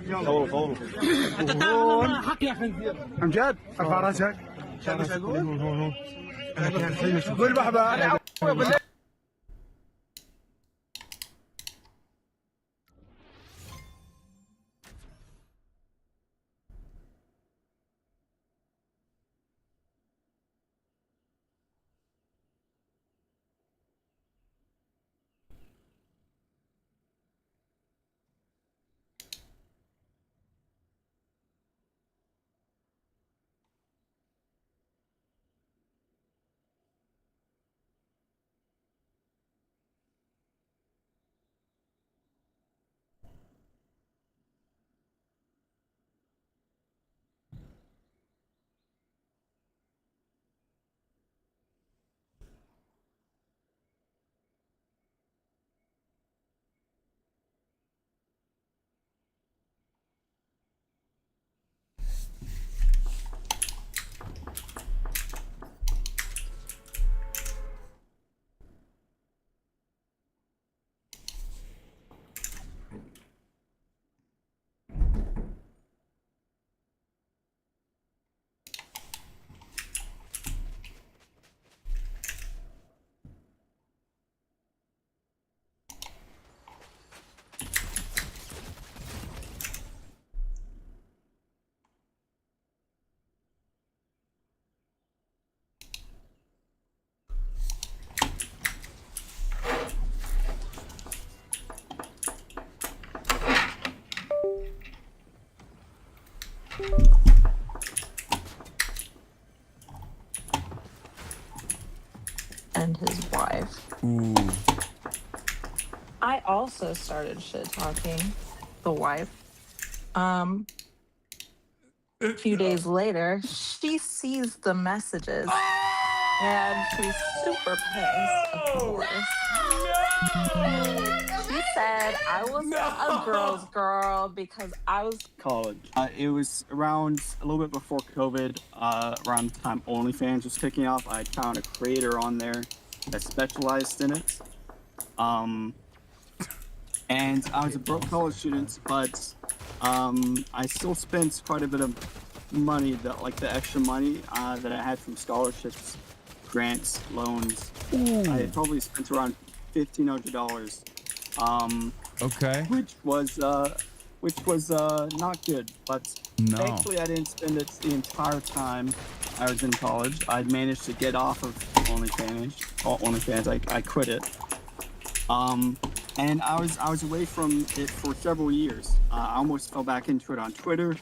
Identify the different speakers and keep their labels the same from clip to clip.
Speaker 1: طولوا عن جد ارفع راسك قول بحبه
Speaker 2: And his wife.
Speaker 3: Ooh.
Speaker 2: I also started shit talking the wife. A few days later, she sees the messages and she's super pissed, of course. She said I was a girl's girl because I was
Speaker 3: College. It was around a little bit before COVID, around the time OnlyFans was kicking off. I found a creator on there that specialized in it. And I was a broke college student, but I still spent quite a bit of money, the extra money that I had from scholarships, grants, loans.
Speaker 4: Ooh.
Speaker 3: I had probably spent around $1,500.
Speaker 4: Okay.
Speaker 3: Which was not good, but thankfully I didn't spend it the entire time I was in college. I'd managed to get off of OnlyFans. I quit it. And I was away from it for several years. I almost fell back into it on Twitter.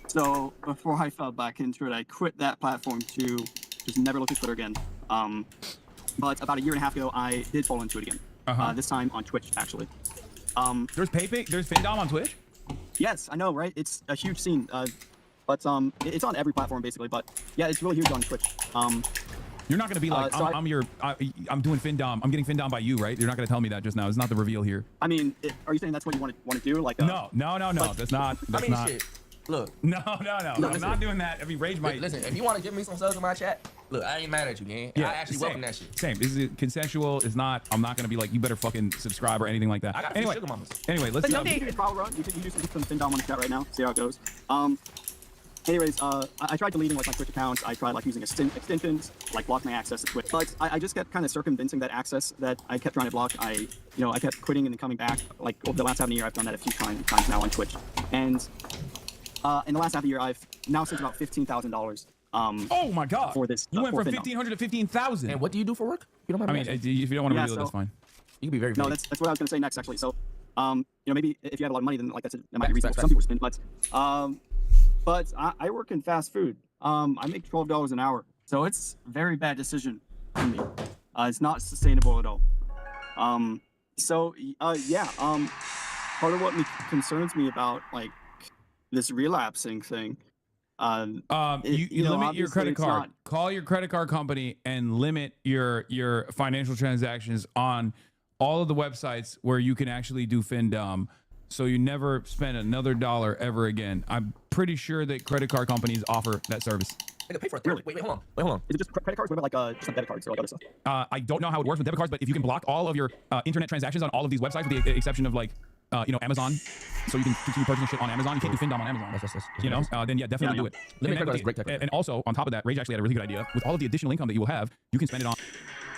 Speaker 3: So before I fell back into it, I quit that platform to just never look at Twitter again. But about a year and a half ago, I did fall into it again. This time on Twitch, actually.
Speaker 4: There's Findom on Twitch?
Speaker 3: Yes, I know, right? It's a huge scene. But it's on every platform basically. But yeah, it's really huge on Twitch.
Speaker 4: You're not gonna be like, I'm doing Findom. I'm getting Findom by you, right? You're not gonna tell me that just now. It's not the reveal here.
Speaker 3: I mean, are you saying that's what you want to do? Like,
Speaker 4: no. That's not.
Speaker 5: Shit. Look.
Speaker 4: No. I'm not doing that. If you rage my.
Speaker 5: Listen, if you want to give me some subs in my chat, look, I ain't mad at you, gang.
Speaker 4: Yeah,
Speaker 5: I actually welcome that shit.
Speaker 4: Same. This is consensual. It's not. I'm not gonna be like, you better fucking subscribe or anything like that.
Speaker 5: I got
Speaker 4: anyway,
Speaker 5: sugar mamas.
Speaker 4: Anyway, let's.
Speaker 3: You can trial run. You can do some Findom on the chat right now. See how it goes. Anyways, I tried deleting my Twitch accounts. I tried using extensions, block my access to Twitch. But I just kept kind of circumventing that access that I kept trying to block. I kept quitting and then coming back. Over the last half of the year, I've done that a few times now on Twitch. And in the last half of the year, I've now spent about $15,000.
Speaker 4: Oh my God!
Speaker 3: For this,
Speaker 4: you went from 1,500 to 15,000.
Speaker 5: And what do you do for work? You don't mind.
Speaker 4: If you don't want to reveal it, that's fine.
Speaker 5: You can be very.
Speaker 3: No, that's what I was gonna say next, actually. So, maybe if you have a lot of money, then that might be reasonable for some people to spend. But I work in fast food. I make $12 an hour, so it's a very bad decision for me. It's not sustainable at all. Part of what concerns me about this relapsing thing.
Speaker 4: You limit your credit card. Call your credit card company and limit your financial transactions on all of the websites where you can actually do Findom. So you never spend another dollar ever again. I'm pretty sure that credit card companies offer that service.
Speaker 5: Nigga, pay for it.
Speaker 3: Really?
Speaker 5: Wait, hold on.
Speaker 3: Is it just credit cards? What about like just like debit cards or like other stuff?
Speaker 4: I don't know how it works with debit cards, but if you can block all of your internet transactions on all of these websites, with the exception of like, Amazon, so you can continue purchasing shit on Amazon. You can't do FinDom on Amazon. Then yeah, definitely do it.
Speaker 5: Limit credit card is great tech.
Speaker 4: And also on top of that, Rage actually had a really good idea. With all of the additional income that you will have, you can spend it on.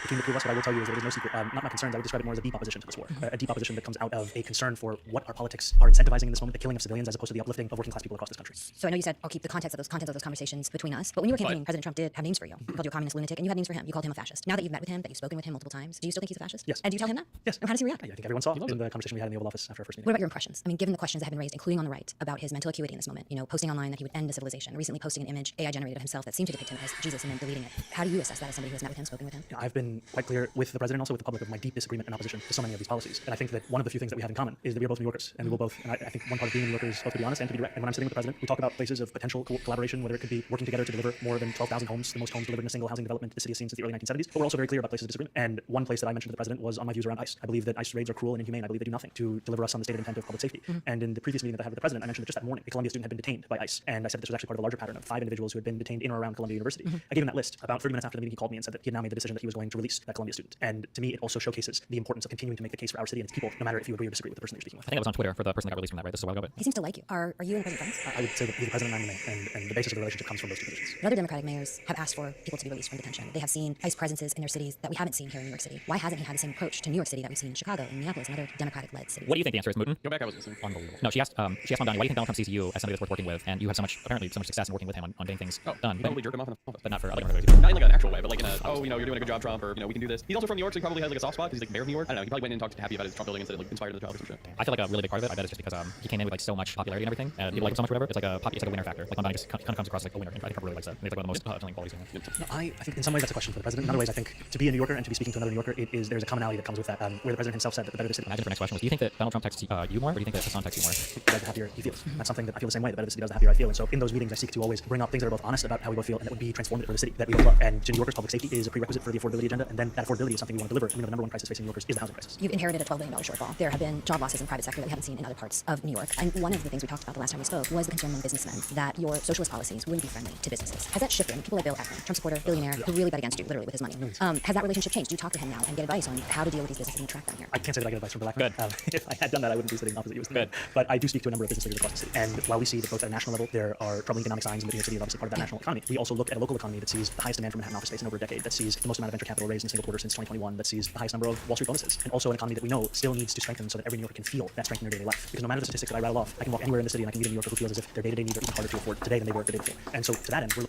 Speaker 6: Between the two of us, what I will tell you is that it is no secret. Not my concerns. I would describe it more as a deep opposition to this war. A deep opposition that comes out of a concern for what our politics are incentivizing in this moment, the killing of civilians as opposed to the uplifting of working class people across this country.
Speaker 7: So I know you said I'll keep the contents of those conversations between us. But when you were campaigning, President Trump did have names for you. He called you a communist lunatic, and you had names for him. You called him a fascist. Now that you've met with him, that you've spoken with him multiple times, do you still think he's a fascist?
Speaker 6: Yes.
Speaker 7: And do you tell him that?
Speaker 6: Yes.
Speaker 7: And how does he react?
Speaker 6: I think everyone saw in the conversation we had in the Oval Office after our first meeting.
Speaker 7: What about your impressions? I mean, given the questions that have been raised, including on the right, about his mental acuity in this moment, posting online that he would end a civilization, recently posting an image AI generated of himself that seemed to depict him as Jesus and then deleting it. How do you assess that as somebody who has met with him, spoken with him?
Speaker 6: I've been quite clear with the president, also with the public, of my deep disagreement and opposition to so many of these policies. And I think that one of the few things that we have in common is that we are both New Yorkers, and we will both. And I think one part of being a New Yorker is both to be honest and to be direct. And when I'm sitting with the president, we talk about places of potential collaboration, whether it could be working together to deliver more than 12,000 homes, the most homes delivered in a single housing development the city has seen since the early 1970s. But we're also very clear about places of disagreement. And one place that I mentioned to the president was on my views around ICE. I believe that ICE raids are cruel and inhumane. I believe they do nothing to deliver us on the stated intent of public safety. And in the previous meeting that I had with the president, I mentioned that just that morning, a Columbia student had been detained by ICE. And I said that this was actually part of a larger pattern of 5 individuals who had been detained in or around Columbia University. I gave him that list. About 30 minutes after the meeting, he called me and said that he had now made the decision that he was going to release that Columbia student. And to me, it also showcases the importance of continuing to make the case for our city and its people, no matter if you agree or disagree with the person that you're speaking with.
Speaker 8: I think it was on Twitter for the person that got released from that, right? This is a while ago, but
Speaker 7: He seems to like you. Are you and the president friends?
Speaker 6: I would say that he's the president and I'm the mayor, and the basis of the relationship comes from those two positions.
Speaker 7: But other Democratic mayors have asked for people to be released from detention. They have seen ICE presences in their cities that we haven't seen here in New York City. Why hasn't he had the same approach to New York City that we've seen in Chicago and Minneapolis and other Democratic-led cities?
Speaker 8: what do you think the answer is, Mooten?
Speaker 1: Go back, I was listening.
Speaker 8: Unbelievable. No, she asked Mom Donnie, why do you think Donald Trump sees you as somebody that's worth working with, and you have apparently so much success in working with him on getting things done?
Speaker 1: You probably jerk him off in the office.
Speaker 8: But not for other ways.
Speaker 1: Not in like an actual way, but like in a, you're doing a good job, Trump, or, we can do this. He's also from New York, so he probably has like a soft spot because he's like mayor of New York. I don't know, he probably went in and talked happy about his Trump building and said it like inspired the child or some shit.
Speaker 8: I feel like a really big part of it, I bet, is just because he came in with like so much popularity and everything, and people like him so much, whatever. It's like a winner factor. Like Mom Donnie just kind of comes across like a winner, and I think Trump really likes that. It's like one of the most telling qualities.
Speaker 6: No, I think in some ways that's a question for the president. In other ways, I think to be a New Yorker and to be speaking to another New Yorker, there's a commonality that comes with that. Where the president himself said that the better the city.
Speaker 8: Imagine for next question was, do you think that Donald Trump texts you more, or do you think that Hassan texts you more?
Speaker 6: The happier he feels. That's something that I feel the same way. The better the city does, the happier I feel. And so in those meetings, I seek to always bring up things that are both honest about how we both feel and that would be transformative for the city that we both love. And to New Yorkers, public safety is a prerequisite for the affordability agenda, and then that affordability is something we want to deliver. And the number one crisis facing New Yorkers is the housing crisis.
Speaker 7: You've inherited a $12 billion shortfall. There have been job losses in the private sector that we haven't seen in other parts of New York. And one of the things we talked about the last time we spoke was the concern among businessmen that your socialist policies wouldn't be friendly to businesses. Has that shifted? People like Bill Ackman, Trump supporter, billionaire, who really bet against you, literally with his money. Has that relationship changed? Do you talk to him now and get advice on how to deal with these businesses and attract them here?
Speaker 6: I can't say that I get advice from Bill Ackman. If I had done that, I wouldn't be sitting opposite you. Good. But I do speak to a number of business leaders across the city. And while we see that both at a national level there are troubling economic signs, and the New York City is obviously part of that national economy, we also look at a local economy that sees the highest demand for Manhattan office space in over a decade, that sees the most amount of venture capital raised in a single quarter since 2021, that sees the highest number of Wall Street bonuses, and also an economy that we know still needs to strengthen so that every New Yorker can feel that strength in their daily life. Because no matter the statistics that I rattle off, I can walk anywhere in the city and I can meet a New Yorker who feels as if their day-to-day needs are even harder to afford today than they were the day before. And so to that end, we're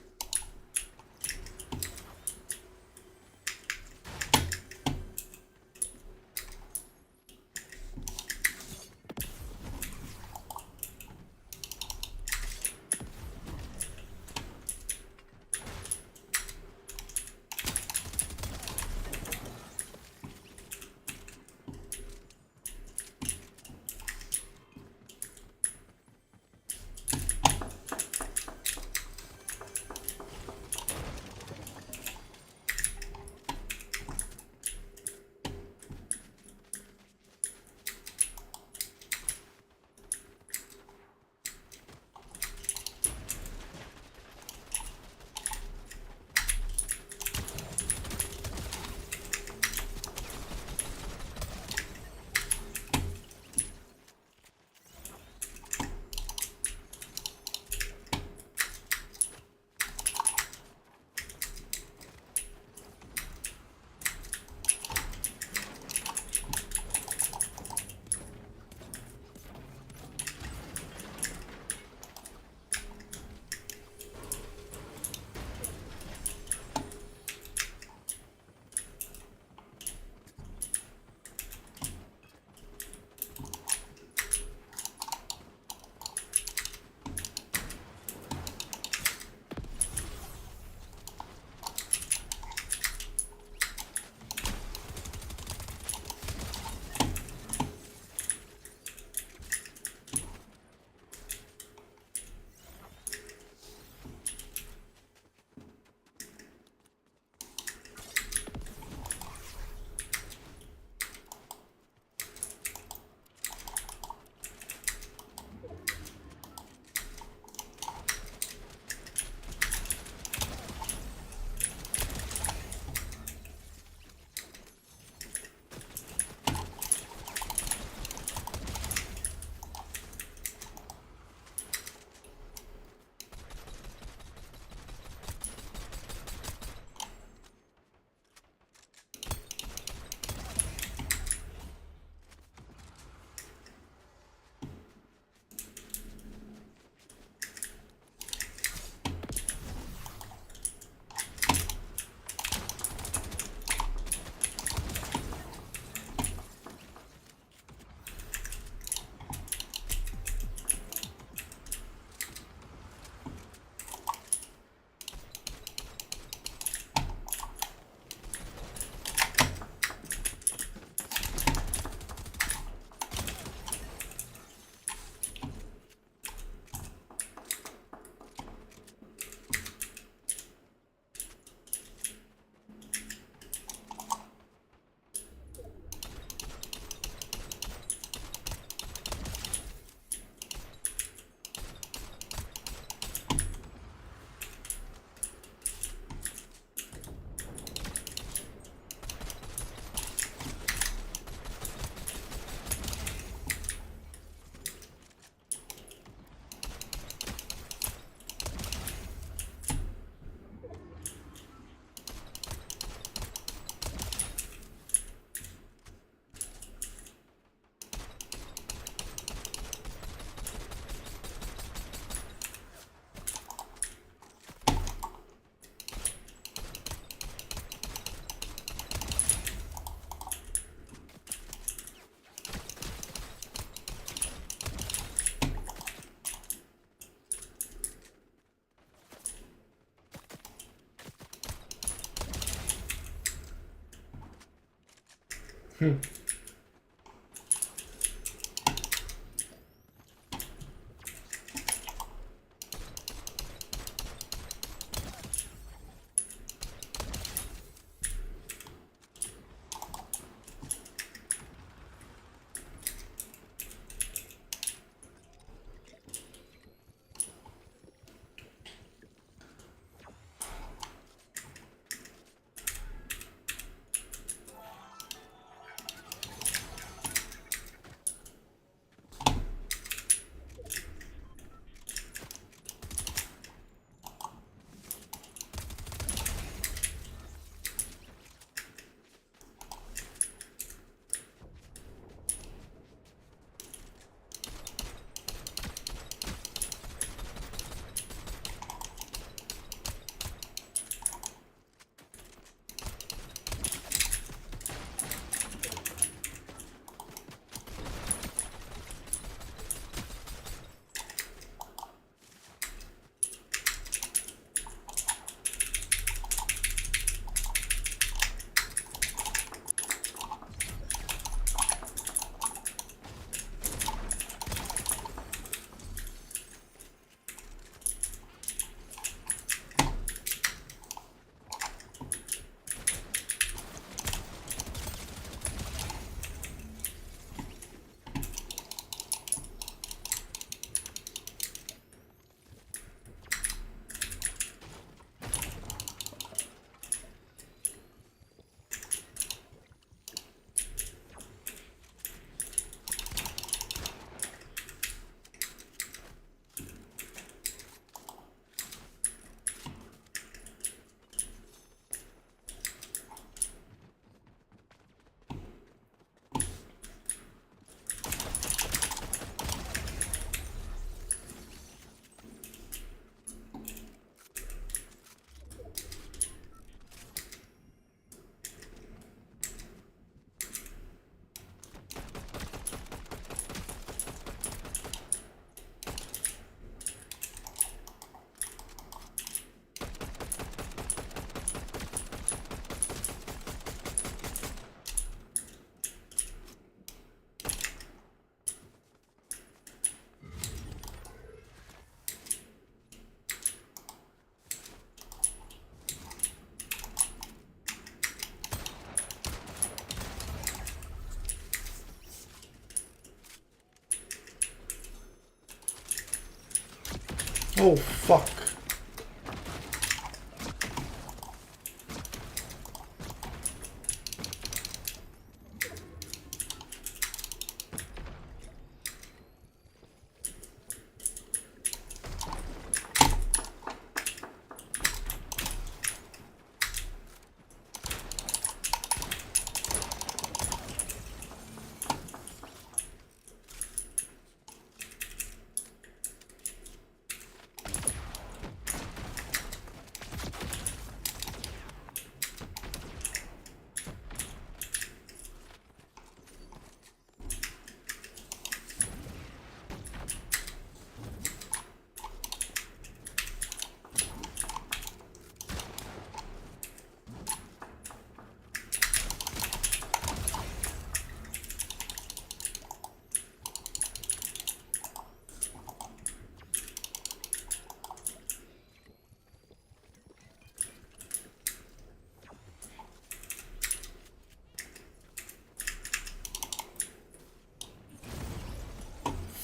Speaker 9: Oh, fuck.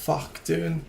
Speaker 9: Fuck, dude.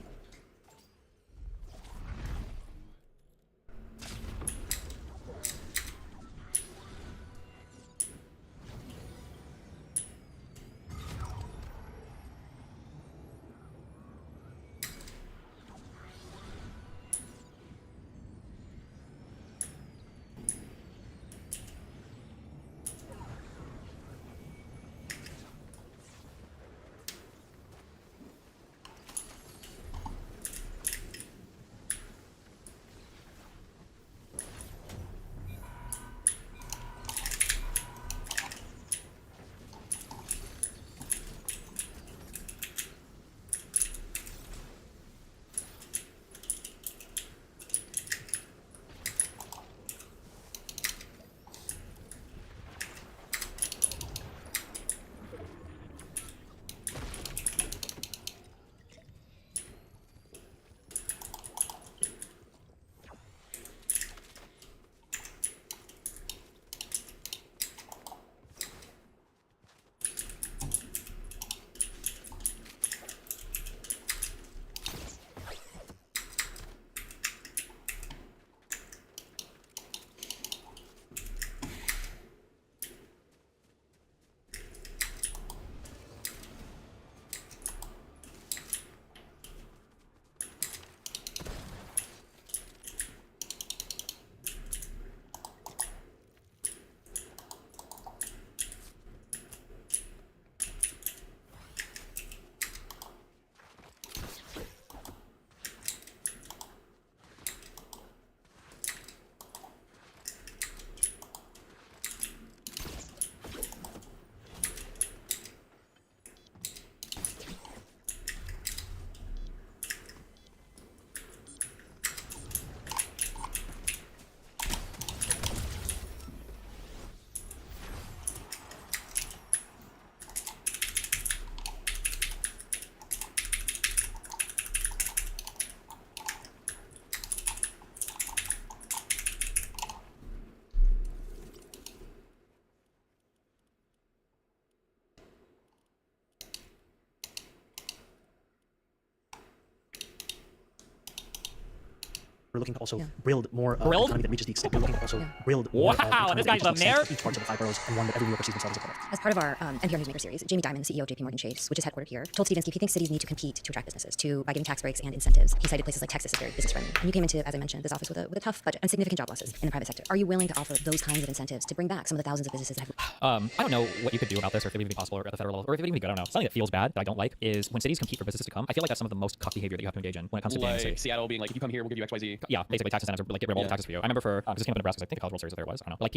Speaker 6: we're looking to also build more
Speaker 8: Grilled?
Speaker 6: economy that reaches the extent. We're looking to also build more
Speaker 8: Wow, this guy's the mayor?
Speaker 6: each parts of the 5 boroughs and one that every New Yorker sees themselves as a part of.
Speaker 7: As part of our NPR Newsmaker series, Jamie Dimon, CEO of JP Morgan Chase, which is headquartered here, told Stevenski he thinks cities need to compete to attract businesses by giving tax breaks and incentives. He cited places like Texas as very business friendly. And you came into, as I mentioned, this office with a tough budget and significant job losses in the private sector. Are you willing to offer those kinds of incentives to bring back some of the thousands of businesses that have...
Speaker 8: I don't know what you could do about this, or if it would even be possible at the federal level, or if it would even be good. I don't know. Something that feels bad that I don't like is when cities compete for businesses to come. I feel like that's some of the most cuck behavior that you have to engage in when it comes to being a city.
Speaker 1: Seattle being like, if you come here, we'll give you XYZ.
Speaker 8: Yeah, basically tax incentives, or like get rid of all the taxes for you. I remember for this came up in Nebraska, I think the College World Series there was. I don't know. Like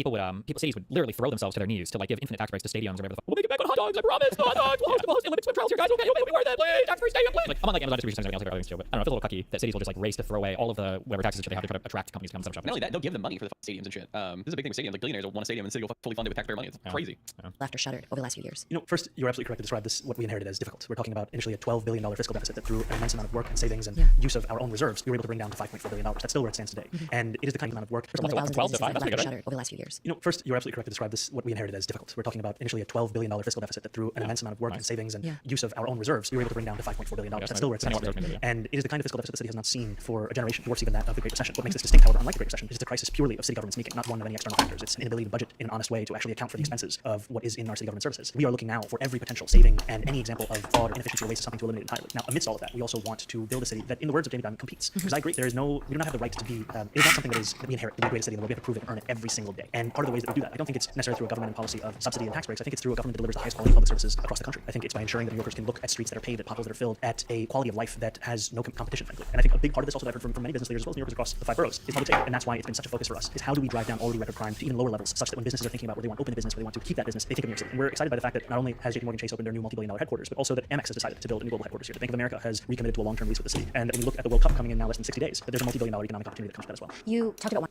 Speaker 8: cities would literally throw themselves to their knees to like give infinite tax breaks to stadiums or whatever. We'll make it back on hot dogs. I promise. No hot dogs. We'll host Olympic swim trials here, guys. Okay, it'll be worth it. Please, tax free stadium, please. Like I'm on like Amazon distribution centers and everything else too, but I don't know. It feels a little cucky that cities will just like race to throw away all of the whatever taxes that they have to try to attract companies to come set up shop.
Speaker 1: Not only that, they'll give them money for the stadiums and shit. This is a big thing with stadiums. Like billionaires will want a stadium and the city will fully fund it with taxpayer money. It's crazy.
Speaker 7: left or shuttered over the last few years?
Speaker 6: First, you're absolutely correct to describe this, what we inherited, as difficult. We're talking about initially a $12 billion fiscal deficit that through an immense amount of work and savings and use of our own reserves, we were able to bring down to $5.4 billion. That's still where it stands today. And it is the kind of amount of work.
Speaker 7: Over thousands of businesses that have left or shuttered over the last few years.
Speaker 6: First, you're absolutely correct to describe this, what we inherited, as difficult. We're talking about initially a $12 billion fiscal deficit that through an immense amount of work and savings and use of our own reserves, we were able to bring down to $5.4 billion. That's still where it stands today. And it is the kind of fiscal deficit the city has not seen for a generation, worse even that of the Great Recession. What makes this distinct, however, unlike the Great Recession, is it's a crisis purely of city government speaking, not one of any external factors. It's an inability to budget in an honest way to actually account for the expenses of what is in our city government services. We are looking now for every potential saving and any example of fraud or inefficiency or waste is something to eliminate entirely. Now, amidst all of that, we also want to build a city that, in the words of Jamie Dimon, competes. Because I agree, we do not have the right to be, it is not something that we inherit, the greatest city in the world. We have to prove it and earn it every single day. And part of the ways that we do that, I don't think it's necessarily through a government and policy of subsidy and tax breaks. I think it's through a government that delivers the highest quality public services across the country. I think it's by ensuring that New Yorkers can look at streets that are paved, at potholes that are filled, at a quality of life that has no competition, frankly. And I think a big part of this also that I've heard from many business leaders as well as New Yorkers across the 5 boroughs is public safety. And that's why it's been such a focus for us, is how do we drive down already record crime to even lower levels, such that when businesses are thinking about where they want to open a business, where they want to keep that business, they think of New York City. And we're excited by the fact that not only has JP Morgan Chase opened their new multi-billion-dollar headquarters, but also that Amex has decided to build a new global headquarters here. The Bank of America has recommitted to a long-term lease with the city. And when we look at the World Cup coming in now less than 60 days, that there's a multi-billion-dollar economic opportunity that comes with that as well.
Speaker 7: You talked about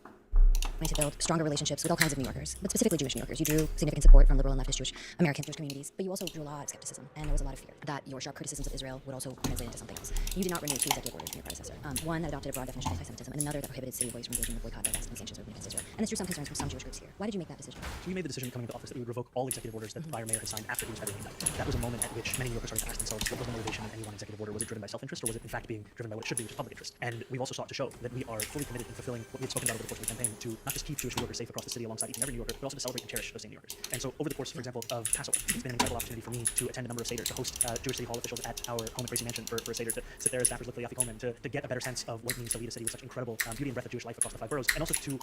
Speaker 7: to build stronger relationships with all kinds of New Yorkers, but specifically Jewish New Yorkers. You drew significant support from liberal and leftist Jewish American Jewish communities, but you also drew a lot of skepticism, and there was a lot of fear that your sharp criticisms of Israel would also translate into something else. You did not renew 2 executive orders from your predecessor. One that adopted a broad definition of anti-Semitism, and another that prohibited city employees from engaging in the boycott, divestment, and sanctions movement against Israel. And this drew some concerns from some Jewish groups here. Why did you make that decision?
Speaker 6: So we made the decision coming into office that we would revoke all executive orders that the prior mayor had signed after he was federally indicted. That was a moment at which many New Yorkers started to ask themselves, what was the motivation of any one executive order? Was it driven by self-interest, or was it in fact being driven by what it should be, which is public interest? And we've also sought to show that we are fully committed in fulfilling what we had spoken about over the course of the campaign, to not just keep Jewish New Yorkers safe across the city alongside each and every New Yorker, but also to celebrate and cherish those same New Yorkers. And so over the course, for example, of Passover, it's been an incredible opportunity for me to attend a number of Seder, to host Jewish City Hall officials at our home at Gracie Mansion for a Seder, to sit there as staffers, look for the Yafi Coleman, to get a better sense of what it means to lead a city with such incredible beauty and breadth of Jewish life across the 5 boroughs, and also to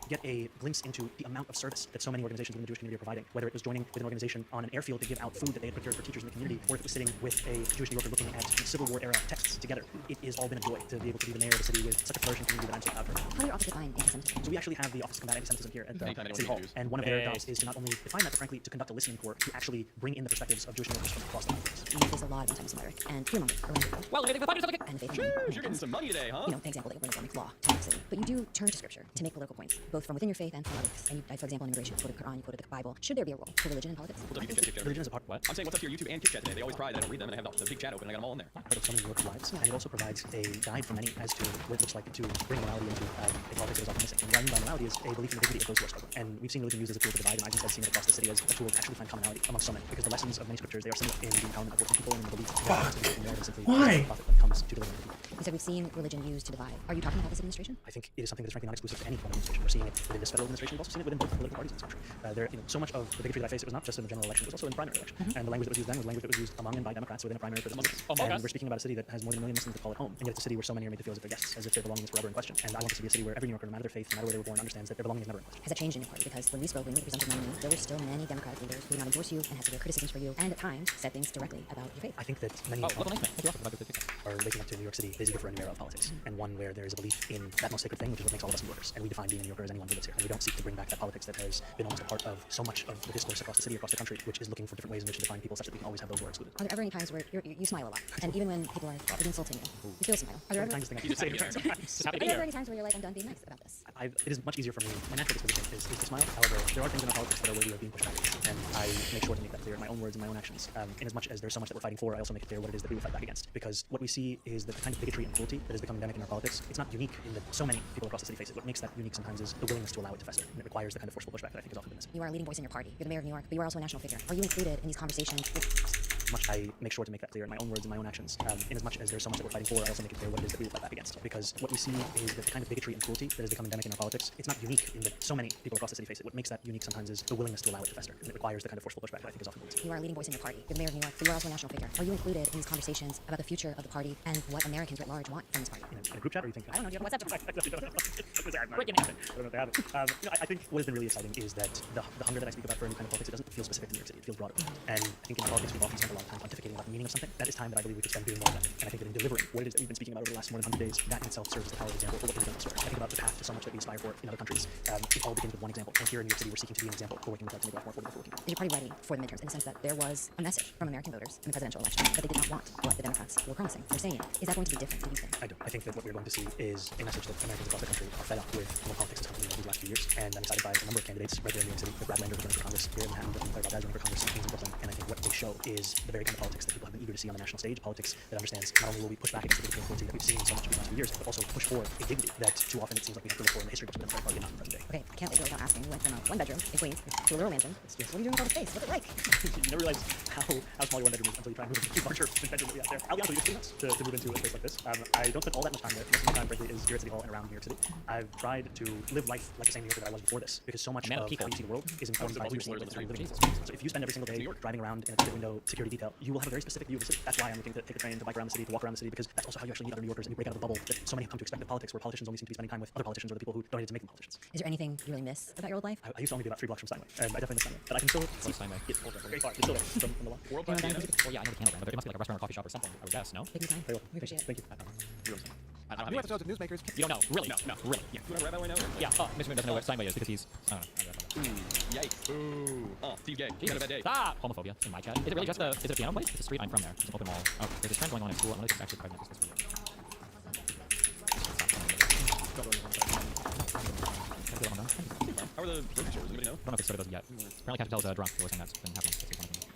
Speaker 6: get a glimpse into the amount of service that so many organizations within the Jewish community are providing, whether it was joining with an organization on an airfield to give out food that they had procured for teachers in the community, or if it was sitting with a Jewish New Yorker looking at Civil War era texts together. It has all been a joy to be able to be the mayor of a city with such a flourishing community that I'm so proud of.
Speaker 7: How do your office define anti-Semitism?
Speaker 6: So we actually have the Office of Combat Anti-Semitism here at City Hall, and one of their jobs is to not only define that, but frankly to conduct a listening tour to actually bring in the perspectives of Jewish New Yorkers from across the country.
Speaker 7: You face a lot of anti-Muslim rhetoric and fear-mongering around the world.
Speaker 8: Well, the budget is
Speaker 7: And faith
Speaker 1: you're getting some money today, huh?
Speaker 7: an example, they open Islamic law to the city. But you do turn to scripture to make political points, both from within your faith and from others. And you, for example, in immigration, you quoted the Quran, you quoted the Bible. Should there be a role for religion in politics?
Speaker 6: Religion is a part.
Speaker 1: What? I'm saying, what's up to your YouTube and Kit Chat today? They always cry that I don't read them, and I have the big chat open, and I got them all in there.
Speaker 6: Part of so many New Yorkers' lives, and it also provides a guide for many as to what it looks like to bring morality into a politics that is often missing. And what I mean by morality is a belief in the dignity of those who are struggling. And we've seen religion used as a tool to divide, and I've instead seen it across the city as a tool to actually find commonality among so many. Because the lessons of many scriptures, they are similar in the empowerment of working people and in the belief that more than simply
Speaker 9: Why?
Speaker 6: profit when it comes to delivering people.
Speaker 7: You said we've seen religion used to divide. Are you talking about this administration?
Speaker 6: I think it is something that is frankly not exclusive to any form of administration. We're seeing it within this federal administration. We've also seen it within both political parties in this country. So much of the bigotry that I face, it was not just in the general election, it was also in the primary election. And the language that was used then was language that was used among and by Democrats within a primary for the Muslims. And we're speaking about a city that has more than 1 million Muslims that call it home. And yet it's a city where so many are made to feel as if they're guests, as if their belonging is forever in question. And I want this to be a city where every New Yorker, no matter their faith, no matter where they were born, understands that their belonging is never in question.
Speaker 7: Has that changed in your party? Because when we spoke, when you were presented nominee, there were still many Democratic leaders who did not endorse you and had severe criticisms for you, and at times said things directly about your faith.
Speaker 6: I think that many are waking up to New York City is eager for a new era of politics, and one where there is a belief in that most sacred thing, which is what makes all of us New Yorkers. And we define being a New Yorker as anyone who lives here. And we don't seek to bring back that politics that has been almost a part of so much of the discourse across the city, across the country, which is looking for different ways in which to define people such that we can always have those who are excluded.
Speaker 7: Are there ever any times where you smile a lot, and even when people are insulting you, you still smile? Are there ever any times where you're like, I'm done being nice about this?
Speaker 6: It is much easier for me. My natural disposition is to smile. However, there are things in our politics that are worthy of being pushed back against, and I make sure to make that clear in my own words and my own actions. In as much as there's so much that we're fighting for, I also make it clear what it is that we will fight back against. Because what we see is that the kind of bigotry and cruelty that has become endemic in our politics, it's not unique in that so many people across the city face it. What makes that unique sometimes is the willingness to allow it to fester, and it requires the kind of forceful pushback that I think has often been missing.
Speaker 7: You are a leading voice in your party. You're the mayor of New York, but you are also a national figure. Are you included in these conversations with
Speaker 6: much I make sure to make that clear in my own words and my own actions, in as much as there's so much that we're fighting for, I also make it clear what it is that we will fight back against. Because what we see is that the kind of bigotry and cruelty that has become endemic in our politics, it's not unique in that so many people across the city face it. What makes that unique sometimes is the willingness to allow it to fester, and it requires the kind of forceful pushback that I think is often needed.
Speaker 7: You are a leading voice in your party. You're the mayor of New York, but you are also a national figure. Are you included in these conversations about the future of the party and what Americans at large want from this party?
Speaker 6: In a group chat, or you think?
Speaker 7: I don't know. Do you have a WhatsApp?
Speaker 6: I think what has been really exciting is that the hunger that I speak about for a new kind of politics, it doesn't feel specific to New York City. It feels broader. And I think in politics we've often spent a lot of time pontificating about the meaning of something. That is time that I believe we could spend doing more of that. And I think that in delivering what it is that we've been speaking about over the last more than 100 days, that in itself serves as the power of example for what we've done elsewhere. I think about the path to so much that we aspire for in other countries. It all begins with one example. And here in New York City, we're seeking to be an example for working with to make life more affordable for working people.
Speaker 7: Is your party ready for the midterms in the sense that there was a message from American voters in the presidential election that they did not want what the Democrats were promising? They're saying, is that going to be different, do you think?
Speaker 6: I don't. I think that what we're going to see is a message that Americans across the country are fed up with how politics has come to be these last few years. And I'm excited by a number of candidates right there in New York City. With Brad Lander running for Congress here in Manhattan, Claire Valdez running for Congress in Queens and Brooklyn. And I think what they show is the very kind of politics that people have been eager to see on the national stage. Politics that understands not only will we push back against the bigotry and cruelty that we've seen so much in the last few years, but also push for a dignity that too often it seems like we have to look for in the history of the Democratic Party and not in the present day.
Speaker 7: Okay, I can't leave without asking. We went from a one-bedroom in Queens to a little mansion. What are you doing with all the space? What's it like?
Speaker 6: You never realize how small your one bedroom is until you try and move into a larger bedroom that we have there. I'll be honest with you, it's pretty nuts to move into a space like this. I don't spend all that much time there. Most of my time, frankly, is here at City Hall and around New York City. I've tried to live life like the same New Yorker that I was before this, because so much of how you see the world is informed by what you're seeing and how you're living it. So if you spend every single day driving around in a ticket window security detail, you will have a very specific view of the city. That's why I'm looking to take the train, to bike around the city, to walk around the city, because that's also how you actually meet other New Yorkers and you break out of the bubble that so many have come to expect in politics, where politicians only seem to be spending time with other politicians or the people who donated to make them politicians.
Speaker 7: Is there anything you really miss about your old life?
Speaker 6: I used to only be about 3 blocks from Steinway, and I definitely miss Steinway. But I can still see
Speaker 8: Steinway?
Speaker 6: It's very far. It's still there from the lawn.
Speaker 1: World Cup,
Speaker 8: Well, yeah, I know the candle brand, but it must be like a restaurant or coffee shop or something, I would guess, no?
Speaker 7: Take your time.
Speaker 6: Very well.
Speaker 7: We appreciate it.
Speaker 6: Thank you.
Speaker 1: I don't
Speaker 5: New
Speaker 1: have
Speaker 5: episodes of Newsmakers.
Speaker 8: You don't know, really?
Speaker 1: No,
Speaker 8: Really?
Speaker 1: Yeah. You want to rap that right now?
Speaker 8: Yeah, Mr. Moon doesn't know what Steinway is because he's, I don't know.
Speaker 1: Yikes. Ooh. Oh, Steve Gay. You had a bad day.
Speaker 8: Stop! Homophobia in my chat. Is it really just is it a piano place? It's a street. I'm from there. It's an open mall. Oh, there's a trend going on in school. I'm gonna actually private this video.
Speaker 1: How are the grocery stores? Anybody know?
Speaker 8: I don't know if they started those yet. Apparently, Cash Patel's drunk. He was saying that's been happening.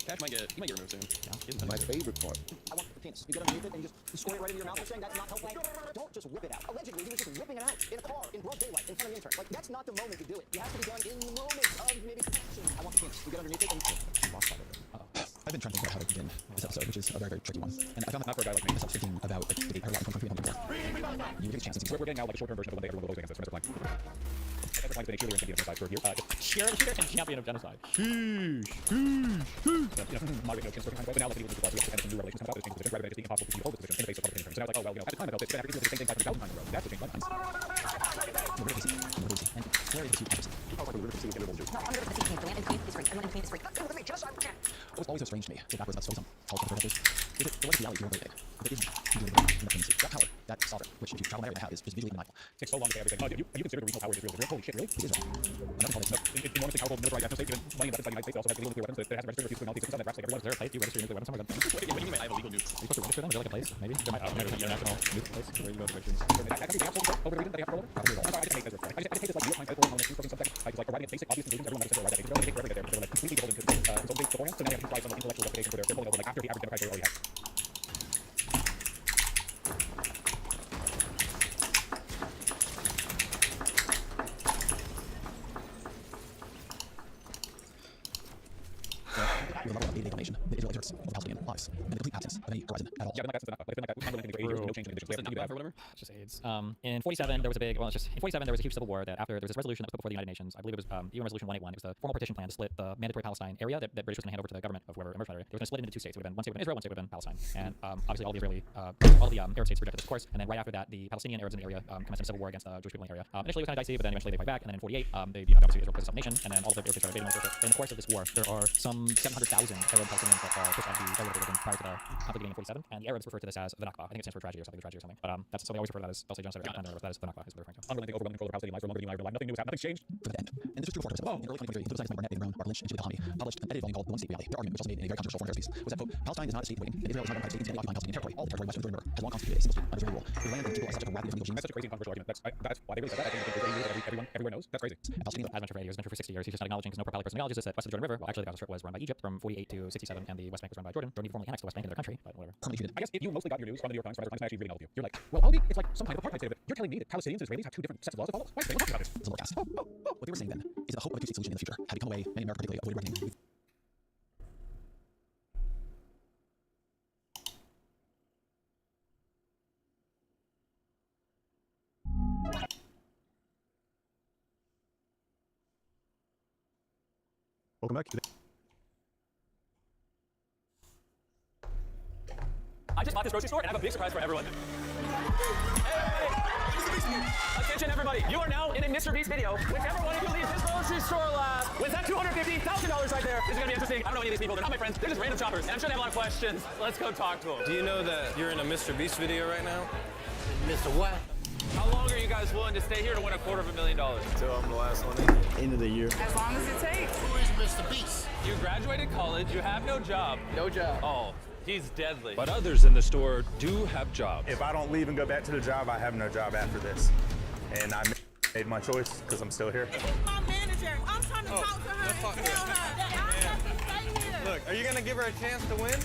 Speaker 1: Cash might get removed soon.
Speaker 8: Yeah.
Speaker 5: My favorite part.
Speaker 10: I want the penis. You get underneath it and you just squirt it right into your mouth. I'm saying that's not helpful. Don't just whip it out. Allegedly, he was just whipping it out in a car in broad daylight in front of the intern. Like, that's not the moment to do it. It has to be done in the moment of maybe passion. I want the penis. You get underneath it and
Speaker 11: I've been trying to think about how to begin this episode, which is a very, very tricky one. And I found that not for a guy like me, I started thinking about like, the paradigm from 2023 You take a chance and see.
Speaker 1: We're getting now like a short-term version of the one day everyone will vote against this. Semester blank. Everyone's been a cheerleader and champion of genocide for a year.
Speaker 8: Cheerleader and champion of genocide.
Speaker 1: Moderate notions, kind of, but now like people need to and new revelations come about those changes position rather than just being impossible to hold this position in the face of public interest. So now it's like, oh well, at the time I felt this, but after the same thing 5,000 times in a row. That's what changed my mind.
Speaker 11: Where is the chief emphasis?
Speaker 10: No, I'm going to see the land and clean is free. Everyone in clean is free. Come with me, just so I can.
Speaker 11: What was always so strange to me, so backwards about stories on college professors, is it the reality of your day, but it isn't dealing that power, that sovereign, which if you travel that area have, is visually undeniable.
Speaker 1: It takes so long to say everything. Have you considered the regional power of Israel? Holy shit, really?
Speaker 11: It is right. Another politics,
Speaker 1: In enormously powerful militarized national state, given money invested by the United States, also has illegal nuclear weapons that hasn't registered or refused to acknowledge the existence of that raps like everyone.
Speaker 8: Is there a place you register your nuclear weapons somewhere?
Speaker 1: What do you mean by I have illegal nukes?
Speaker 8: Are you supposed to register them? Is there like a place? Maybe? There might be an international nuke place where you go to register.
Speaker 1: That could be absolutely over the reason that they have to roll over. I just hate this. I just hate this like New York Times article on the subject. I just like arriving at basic obvious conclusions. Everyone understands right. They don't take forever to get there. They're like completely beholden to consulting beforehand. So now they have to try some intellectual justification for their pulling over like after the average Democrat already has.
Speaker 11: With a level of day-to-day donation that Israel exerts over Palestinian lives, and the complete absence of any horizon at all.
Speaker 1: Yeah, but that's enough. But it's been like that. It's been like no change in conditions. What's the knockback or whatever?
Speaker 8: It's just AIDS. In 47, there was a big, well, it's just, in 47, there was a huge civil war that after, there was this resolution that was put before the United Nations. I believe it was UN Resolution 181. It was the formal partition plan to split the mandatory Palestine area that British was going to hand over to the government of whoever emerged that area. They were going to split it into 2 states. It would have been one state would have been Israel, one state would have been Palestine. And obviously all the Israeli, all the Arab states rejected this, of course. And then right after that, the Palestinian Arabs in the area commenced a civil war against the Jewish people in the area. Initially it was kind of dicey, but then eventually they fight back. And then in 48, they, obviously Israel was a self-nation, and then all of the Arab states started invading North. In the course of this war, there are some 700,000 Arab Palestinians that are pushed out of the area that prior to the conflict beginning in 47, and the Arabs refer to this as the Nakba. I think it stands for tragedy or something. But that's so they always refer to that as I'll say genocide. That is the Nakba is what they're referring to.
Speaker 1: Unrelenting overwhelming control of Palestinian lives for longer than alive. Nothing new has happened. Nothing's changed.
Speaker 11: For the end. And this was true before 2007. In early 2023, political science Barnett, David Brown, Bart Lynch, and Julie Delhomey published an edited volume called The One State Reality. Their argument, which was made in a very controversial foreign affairs piece, was that, quote, Palestine is not a state waiting, and Israel is not a state intending to occupy Palestinian territory. All the territory west of the Jordan River has long constituted a single state under Israeli rule. The land and people are subject to radically different regimes.
Speaker 1: That's such a crazy and controversial argument. That's why they really said that. I think everyone everywhere knows. That's crazy.
Speaker 11: Palestinian
Speaker 8: has been for 80 years, been for 60 years. He's just not acknowledging because no proper person acknowledges that west of the Jordan River. Well, actually, the Gaza Strip was run by Egypt from 48 to 67, and the West Bank was run by Jordan. Jordan formally annexed the West Bank into their country, but whatever.
Speaker 1: I guess if you mostly got your news from the New York Times, from other times, actually reading all of you, you're like, well, Aldi, it's like some kind of apartheid state of it. You're telling me that Palestinians and Israelis have 2 different sets of laws to follow? Why are they talking about this?
Speaker 11: It's a little gas. What they were saying then is that the hope of a 2-state solution in the future had become away. Many in America particularly avoided reckoning with
Speaker 1: Welcome back.
Speaker 8: I just bought this grocery store and I have a big surprise for everyone. Attention everybody, you are now in a Mr. Beast video. Whichever one of you leaves this grocery store last with that $250,000 right there, this is gonna be interesting. I don't know any of these people, they're not my friends, they're just random shoppers, and I'm sure they have a lot of questions. Let's go talk to them.
Speaker 12: Do you know that you're in a Mr. Beast video right now?
Speaker 13: Mr. What?
Speaker 12: How long are you guys willing to stay here to win $250,000?
Speaker 3: Until I'm the last one in. End of the year.
Speaker 13: As long as it takes. Who is Mr. Beast?
Speaker 12: You graduated college, you have no job.
Speaker 13: No job.
Speaker 12: Oh, he's deadly.
Speaker 8: But others in the store do have jobs.
Speaker 1: If I don't leave and go back to the job, I have no job after this. And I made my choice because I'm still here.
Speaker 14: This is my manager. I'm trying to talk to her and tell her that I have to stay here.
Speaker 12: Look, are you gonna give her a chance to win?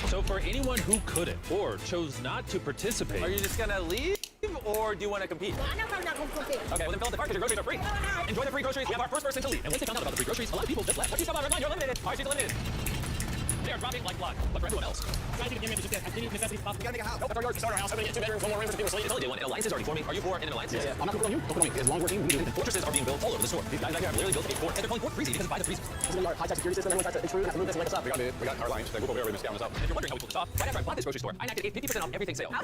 Speaker 8: So for anyone who couldn't or chose not to participate,
Speaker 12: Are you just gonna leave or do you want to compete?
Speaker 14: I know I'm not going to compete.
Speaker 8: okay, well then fill out the card because your groceries are free. Enjoy the free groceries. We have our first person to leave. And once they found out about the free groceries, a lot of people just left. But you still have remind you're eliminated. All right, she's eliminated. They are dropping like blood. But for everyone else, trying to get just as many necessities possible. We gotta make a house. Nope, that's our yard. Start our house. Everybody get 2 bedrooms, 1 more room for people. So you tell day one. An alliance is already forming. Are you for an alliance?
Speaker 11: Yeah. I'm not going to put on you. Don't put on me. As long as we're team, we do it.
Speaker 8: Fortresses are being built all over the store. These guys out here have literally built a fort, and they're calling Fort Freezy because it's by the freezers.
Speaker 11: This is our high-tech security system. Everyone tries to intrude and have to move this and wake us up.
Speaker 12: We got our alliance. They go over here, we just count us up.
Speaker 8: And if you're wondering how we pulled this off, right after I bought this grocery store, I enacted a 50% off everything sale.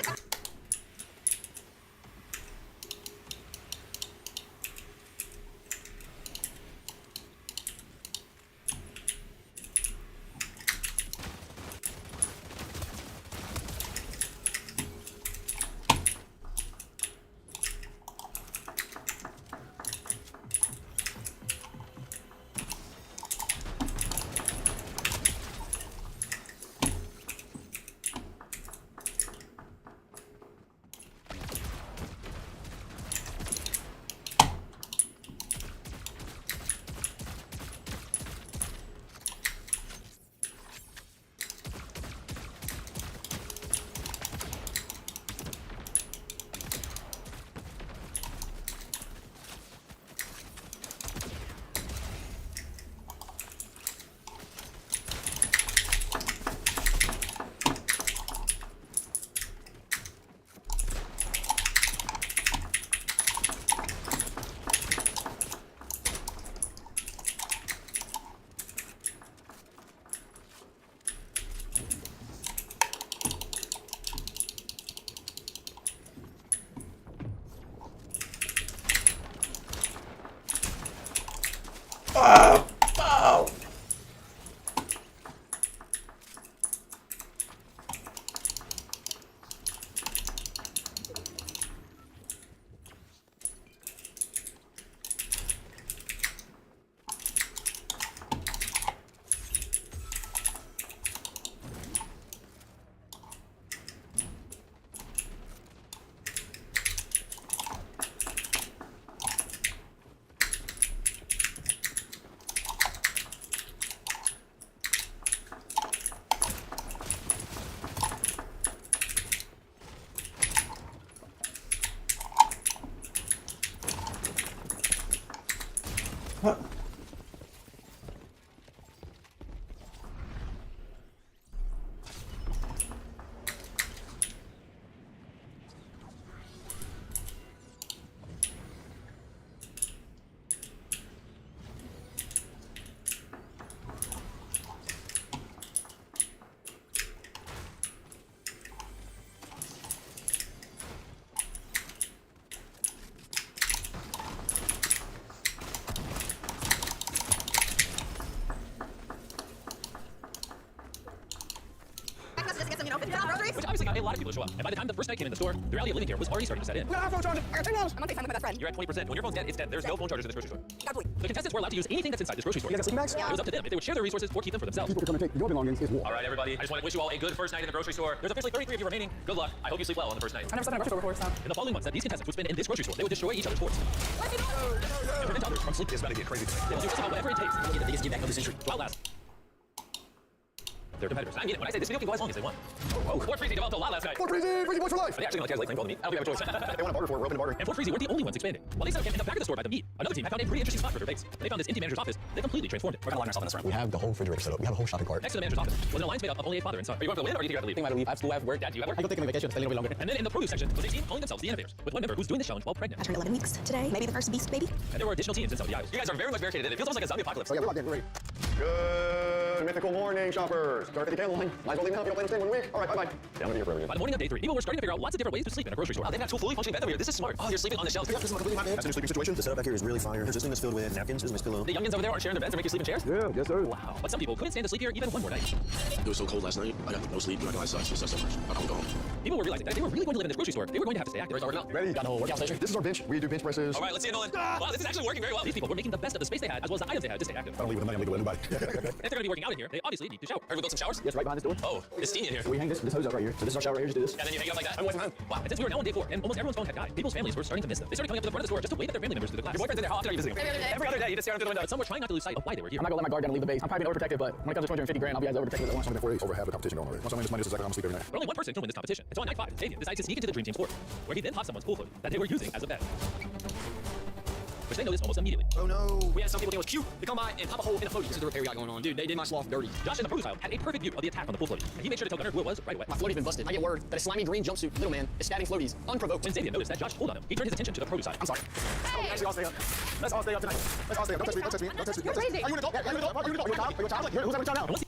Speaker 8: first night came in the store, the reality of living here was already starting to set in.
Speaker 14: I got phone charger. I got $10. I'm on FaceTime with my best friend.
Speaker 8: You're at 20%. When your phone's dead, it's dead. There's no phone chargers in this grocery store.
Speaker 14: Got
Speaker 8: The contestants were allowed to use anything that's inside this grocery store.
Speaker 3: You guys got sleeping bags?
Speaker 8: It was up to them if they would share their resources or keep them for themselves.
Speaker 3: People are going to take your belongings is war.
Speaker 8: All right, everybody. I just want to wish you all a good first night in the grocery store. There's officially 33 of you remaining. Good luck. I hope you sleep well on the first night.
Speaker 14: I never slept in a grocery store before, so.
Speaker 8: In the following months that these contestants would spend in this grocery store, they would destroy each other's forts.
Speaker 14: What's he doing?
Speaker 8: And prevent others from sleep.
Speaker 5: It's about to get crazy.
Speaker 8: They will do just about whatever it takes to get the biggest give back of the century. To outlast their competitors. I mean it when I say this video can go as long as they want. Whoa, Fort Freezy developed a lot last night.
Speaker 3: Fort Freezy boys for life.
Speaker 8: Are they actually going to carry late claim me? I don't think I have a choice.
Speaker 3: They want a barter for it. We're open to barter.
Speaker 8: And Fort Freezy weren't the only ones expanding. While they set up camp in the back of the store by the meat, another team had found a pretty interesting spot for their base. When they found this empty manager's office, they completely transformed it.
Speaker 11: We're gonna line ourselves in this room. We have the whole refrigerator set up. We have a whole shopping cart.
Speaker 8: Next to the manager's office was an alliance made up of only a father and son. Are you going for the win or do you think you have to leave?
Speaker 11: I think I might leave. I have school, I have work.
Speaker 8: Dad, do you have work?
Speaker 11: I go take a vacation, stay a little bit longer.
Speaker 8: And then in the produce section was a team calling themselves the Innovators, with one member who's doing this challenge while pregnant.
Speaker 7: I turned 11 weeks today. Maybe the first beast baby.
Speaker 8: And there were additional teams in some of the aisles. You guys are very much barricaded in. It feels almost like a zombie apocalypse.
Speaker 3: Oh yeah, we're locked in. We're ready. Good mythical morning, shoppers. Start at the candle line. Might as well leave now if you don't play this game 1 week. All right, bye-bye. Yeah, I'm gonna be here forever again.
Speaker 8: By the morning of day 3, people were starting to figure out lots of different ways to sleep in a grocery store. Oh, they've got 2 fully functioning beds over here. This is smart. Oh, you're sleeping on the shelves.
Speaker 11: This is a completely my bed. That's a new sleeping situation. The setup back here is really fire. There's this thing that's filled with napkins. This is my pillow.
Speaker 8: The youngins over there aren't sharing their beds to make you sleep in chairs?
Speaker 3: Yeah, yes sir.
Speaker 8: Wow. But some people couldn't stand to sleep here even one more night.
Speaker 11: It was so cold last night. I got no sleep. I got so much. I don't go home.
Speaker 8: People were realizing that if they were really going to live in this grocery store, they were going to have to stay active.
Speaker 3: Ready? Got the whole workout station. This is our bench. We do bench presses.
Speaker 8: All right, let's see it, Nolan. Wow, this is actually working very well. These people were making the best of the space they had, as well as the items they had to stay active.
Speaker 3: I don't leave with the money. I'm leaving with anybody.
Speaker 8: If they're going to be working out in here, they obviously need to shower. Have we built some showers?
Speaker 3: Yes, right behind this door.
Speaker 8: Oh, it's steamy in here.
Speaker 3: So we hang this hose up right here. So this is our shower right here. Just do this.
Speaker 8: And then you hang it up like that.
Speaker 3: I'm waiting.
Speaker 8: Wow. And since we were now on day 4 and almost everyone's phone had died, people's families were starting to miss them. They started coming up to the front of the store just to wave at their family members through the glass.
Speaker 3: Your boyfriend's in there. How often are you visiting?
Speaker 8: Every other day, you just stare out through the window. But some were trying not to lose sight of why they were here.
Speaker 3: I'm not gonna let my guard down and leave the base. I'm probably being overprotective, but when it comes to 250 grand, I'll be as overprotective as I want.
Speaker 11: Something before over half the competition going already. Once I win this money, this is exactly how I'm sleep every night.
Speaker 8: But only one person can win this competition. And so on night 5, Davian decides to sneak into the Dream Team's fort, where he then pops someone's pool float that they were using as a bed. Which they noticed almost immediately.
Speaker 11: Oh no.
Speaker 10: We had some people think it was cute to come by and pop a hole in the floaty. This is the repair we got going on. Dude, they did my sloth dirty.
Speaker 8: Josh in the produce aisle had a perfect view of the attack on the pool floaty, and he made sure to tell Gunnar who it was right away.
Speaker 10: My floaty's been busted. I get word that a slimy green jumpsuit little man is stabbing floaties unprovoked.
Speaker 8: When Davian noticed that Josh pulled on him, he turned his attention to the produce aisle.
Speaker 10: I'm sorry.
Speaker 3: Actually, I'll stay up. Let's all stay up tonight. Let's all stay up. Don't touch me. Don't touch me. Don't touch me.
Speaker 14: You're crazy.
Speaker 3: Are you an adult? Are you an adult? Are you an adult? Are you a child? Are you a child? Like, who's having a child now?
Speaker 8: Once he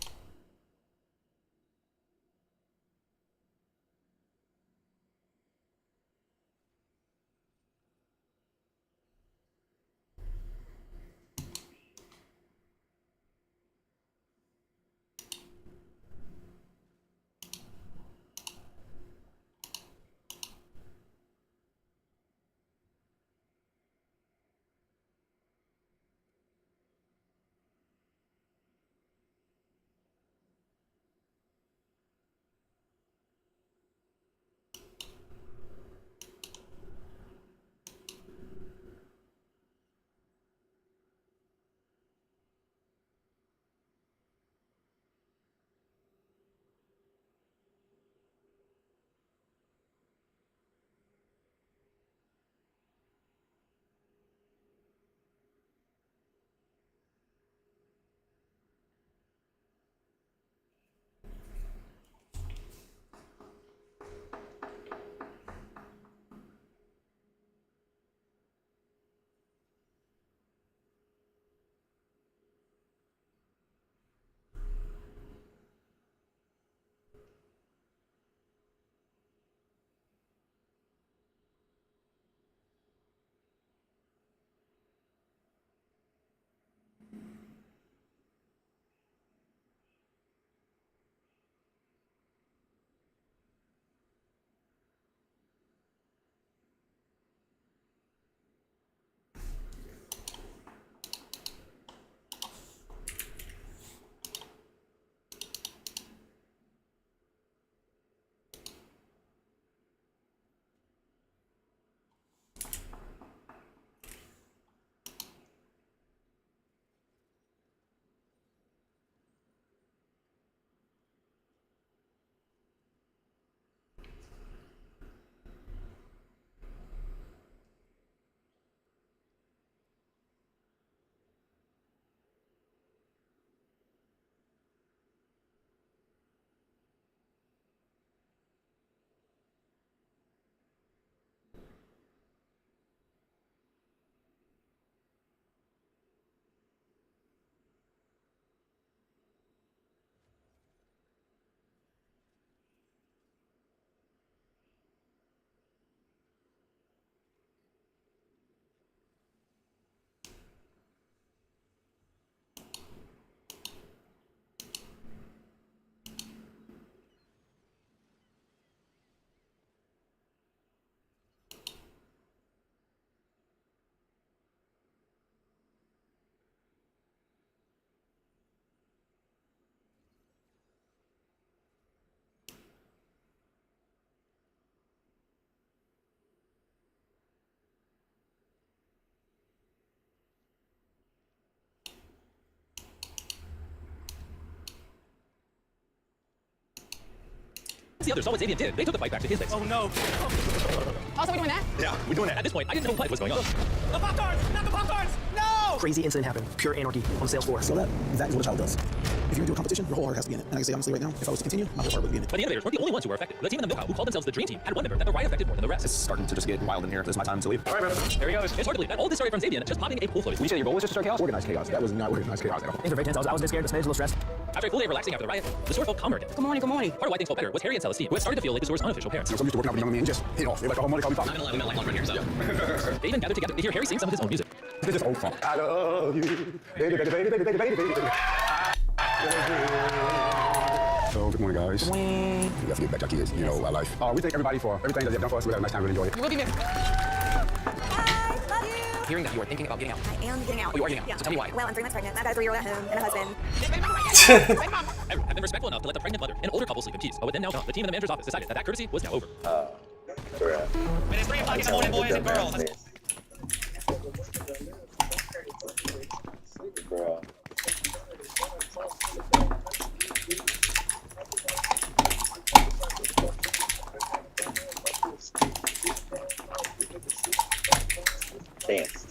Speaker 8: the others saw what Xavier did, they took the fight back to his base.
Speaker 10: Oh no.
Speaker 7: Also, we doing that?
Speaker 8: Yeah, we're doing that. At this point, I didn't know what was going on.
Speaker 10: The Pop-Tarts! Not the Pop-Tarts! No!
Speaker 11: Crazy incident happened. Pure anarchy on the sales floor. So that is what a child does. If you're gonna do a competition, your whole heart has to be in it. And I can say honestly right now, if I was to continue, my whole heart would be in it.
Speaker 8: But the innovators weren't the only ones who were affected. The team in the middle, who called themselves the Dream Team, had one member that the riot affected more than the rest.
Speaker 11: It's starting to just get wild in here. This is my time to leave. All right, man.
Speaker 8: There he goes. It's hard to believe that all this started from Xavier just popping a pool floaty.
Speaker 11: Would you say your goal was just to start chaos? Organized chaos. That was not organized chaos at all. Things are very tense. I was a bit scared, a little stressed.
Speaker 8: After a full day of relaxing after the riot, the store felt calmer again.
Speaker 7: Good morning, good morning.
Speaker 8: Part of why things felt better was Harry and Celestine, who had started to feel like the store's unofficial parents.
Speaker 11: So I'm used to working out with young men and just hit off. They're like, oh, money, call me pop.
Speaker 8: I'm gonna let him like here, so. They even gathered together to hear Harry sing some of his own music.
Speaker 11: This is old funk. I love you. Baby, baby, baby, baby, baby, baby, baby. So, good morning, guys.
Speaker 7: Good morning.
Speaker 11: We have to get back to our kids, you know, our life. We thank everybody for everything that they've done for us. We had a nice time, really enjoyed it.
Speaker 7: You will be missed.
Speaker 14: Hi, love you.
Speaker 8: Hearing that you are thinking about getting out.
Speaker 14: I am getting out.
Speaker 8: Oh, you are getting out.
Speaker 14: Yeah.
Speaker 8: So tell me why.
Speaker 14: Well, I'm 3 months pregnant. I've got a 3-year-old at home and a husband.
Speaker 8: Ever have been respectful enough to let the pregnant mother and older couple sleep in peace. But within now, the team in the manager's office decided that courtesy was now over.
Speaker 12: It is 3 o'clock in the morning, boys and girls.
Speaker 15: Dance.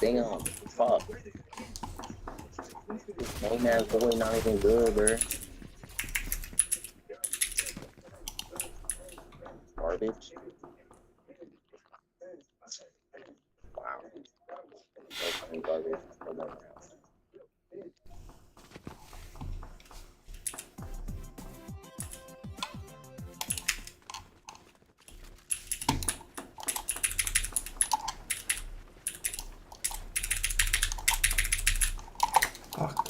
Speaker 15: Damn, fuck. This main ass boy not even good, bro. Garbage. Wow. That's garbage.
Speaker 9: Fuck.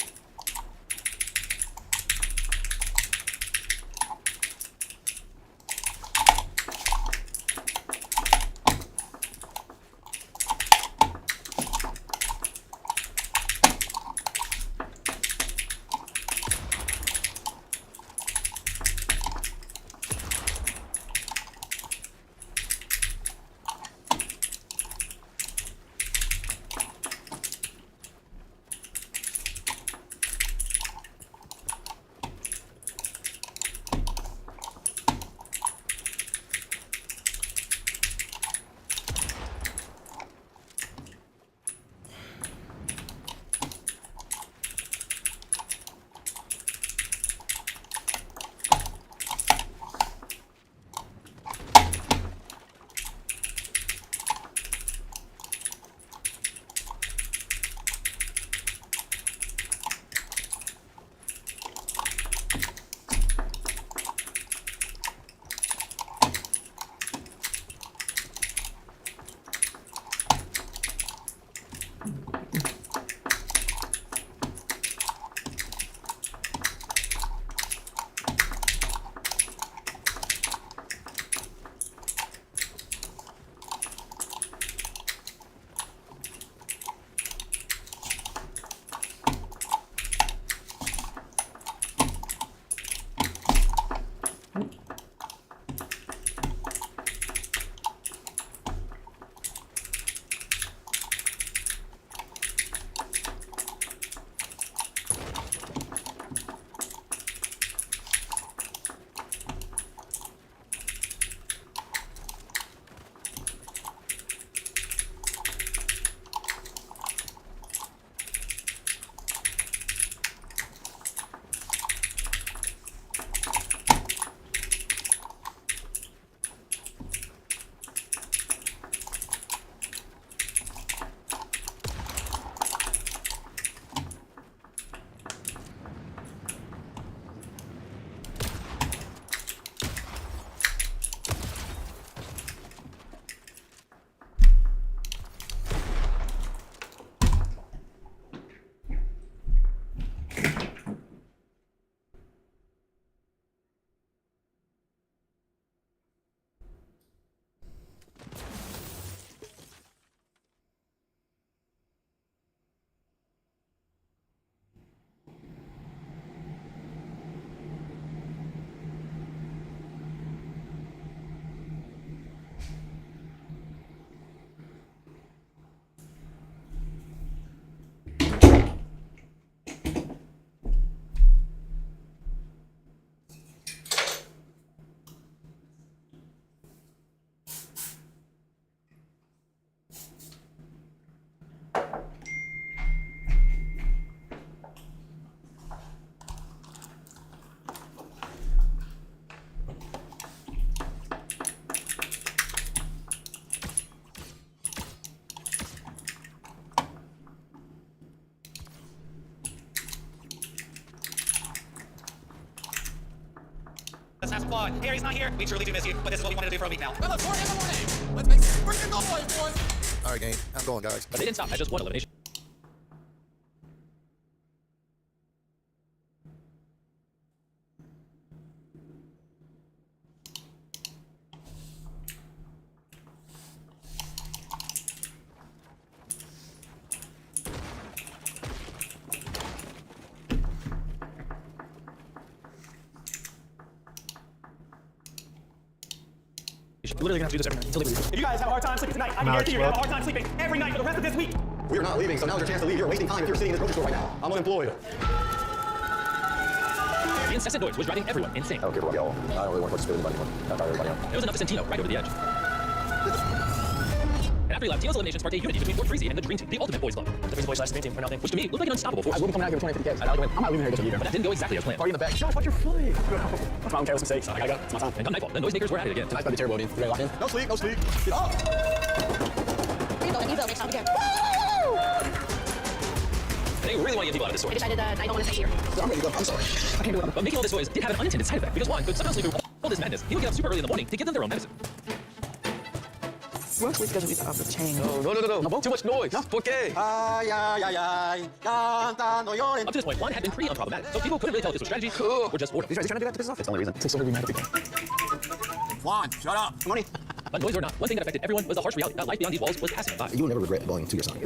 Speaker 8: flawed. Harry's not here. We truly do miss you, but this is what we wanted to do for a week now.
Speaker 13: Well, look, 4 in the morning. Let's make some freaking noise, boys.
Speaker 11: All right, gang. I'm going, guys.
Speaker 8: But they didn't stop at just one elimination.
Speaker 6: You're literally gonna have to do this every night until they leave.
Speaker 10: If you guys have a hard time sleeping tonight, I can guarantee you're gonna have a hard time sleeping every night for the rest of this week.
Speaker 11: We are not leaving, so now's your chance to leave. You're wasting time if you're sitting in this grocery store right now. I'm unemployed.
Speaker 8: The incessant noise was driving everyone insane.
Speaker 11: I don't care what y'all. I don't really want to participate in anybody. Not tired of everybody else.
Speaker 8: It was enough to send Tino right over the edge. And after he left, Tino's elimination sparked a unity between Fort Freezy and the Dream Team, the ultimate boys club.
Speaker 6: The Freezy Boys / Dream Team for nothing.
Speaker 8: Which to me looked like an unstoppable force.
Speaker 11: I will be coming out here with 20 50K. I'm not leaving here just a year.
Speaker 8: But that didn't go exactly as planned.
Speaker 11: Party in the back.
Speaker 6: Josh, watch your foot. That's my own careless mistakes. I gotta go. It's my time.
Speaker 8: And come nightfall, the noisemakers were at it again.
Speaker 11: Tonight's gonna be terrible, dude. You ready to lock in? No sleep, no sleep. Get up!
Speaker 7: Rebuild, next time again.
Speaker 8: They really want to get people out of this story.
Speaker 7: I decided that I don't want to stay here.
Speaker 11: I'm ready to go. I'm sorry.
Speaker 7: I can't do it.
Speaker 8: But making all this noise did have an unintended side effect, because one could somehow sleep through all this madness. He would get up super early in the morning to give them their own medicine.
Speaker 2: What we schedule is off the chain.
Speaker 8: No, too much noise. Okay. Up to this point, Juan had been pretty unproblematic, so people couldn't really tell if this was strategy or just boredom.
Speaker 11: He's trying to do that to piss us off. It's the only reason. It's so hard to be mad at the
Speaker 13: Juan, shut up.
Speaker 11: money.
Speaker 8: But noise or not, one thing that affected everyone was the harsh reality that life beyond these walls was passing by.
Speaker 11: You will never regret belonging to your son.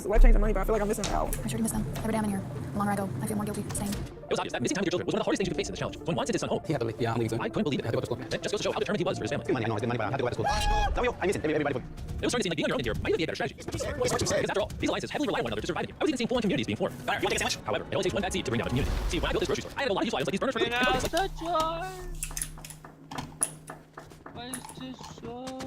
Speaker 2: Life changing money, but I feel like I'm missing out.
Speaker 7: I sure do miss them. Every day I'm in here. The longer I go, I feel more guilty staying.
Speaker 8: It was obvious that missing time with your children was one of the hardest things you could face in this challenge. So when Juan sent his son home,
Speaker 11: He had to leave. Yeah, I'm leaving soon.
Speaker 8: I couldn't believe it.
Speaker 11: I had to go to school.
Speaker 8: That just goes to show how determined he was for his family.
Speaker 11: Good money, I know. It's good money, but I have to go back to school. Tell me, I miss it. Everybody.
Speaker 8: It was starting to seem like being on your own in here might be a better strategy. Because after all, these alliances heavily rely on one another to survive. I was even seeing full-on communities being formed. You want to take a sandwich? However, it only takes one bad seed to bring down a community. See, when I built this grocery store, I had a lot of useful items like these burners for food.
Speaker 12: Out the jar. Why is this so?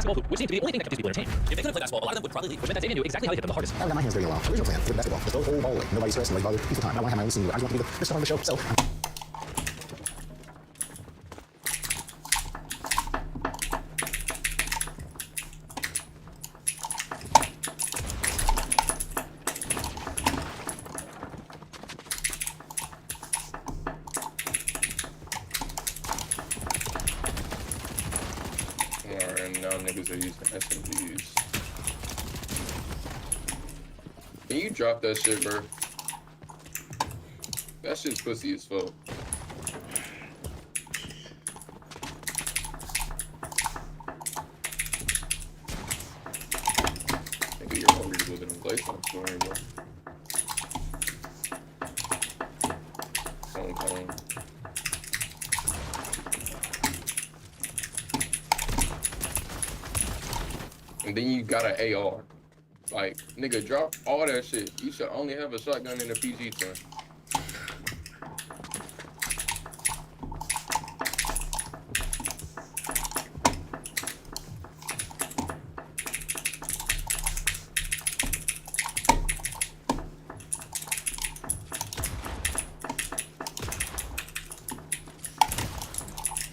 Speaker 8: basketball hoop, which seems to be the only thing that keeps people entertained. If they couldn't play basketball, a lot of them would probably leave, which meant that Stadium knew exactly how to hit them the hardest.
Speaker 11: I got my hands dirty a while. Original plan, with basketball. Just throw the whole ball away. Nobody's stressed, nobody's bothered. Peaceful time. I want to have my own scene. I just want to be the star of the show. So.
Speaker 16: Alright, now niggas are using SMGs. Can you drop that shit, bro? That shit's pussy as fuck. Nigga, you're already living in place on story, bro. Sometime. And then you got an AR. Like, nigga, drop all that shit. You should only have a shotgun in a PG turn.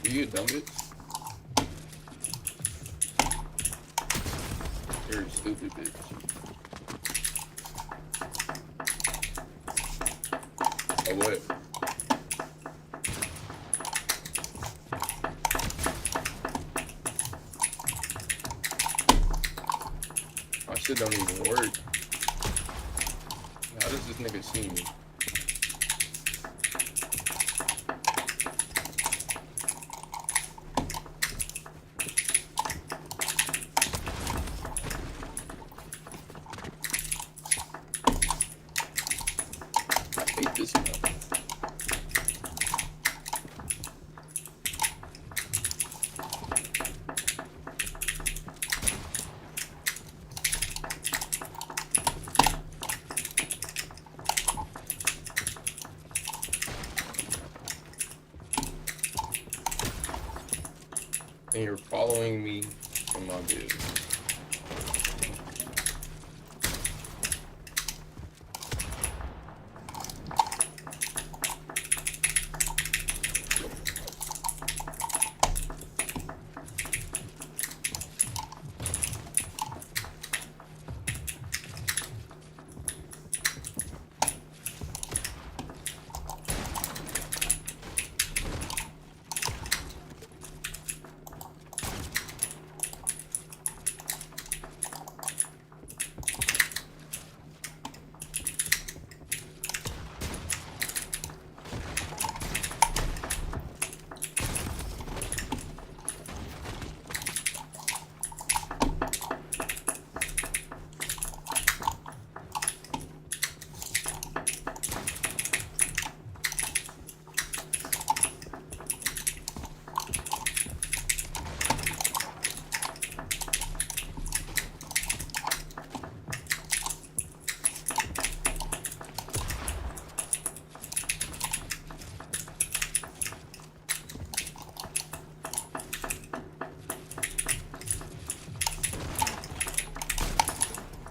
Speaker 16: You a dumb bitch? You're a stupid bitch. Oh, what? My shit don't even work. How does this nigga see me? I hate this map. And you're following me in my business.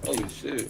Speaker 16: Holy shit.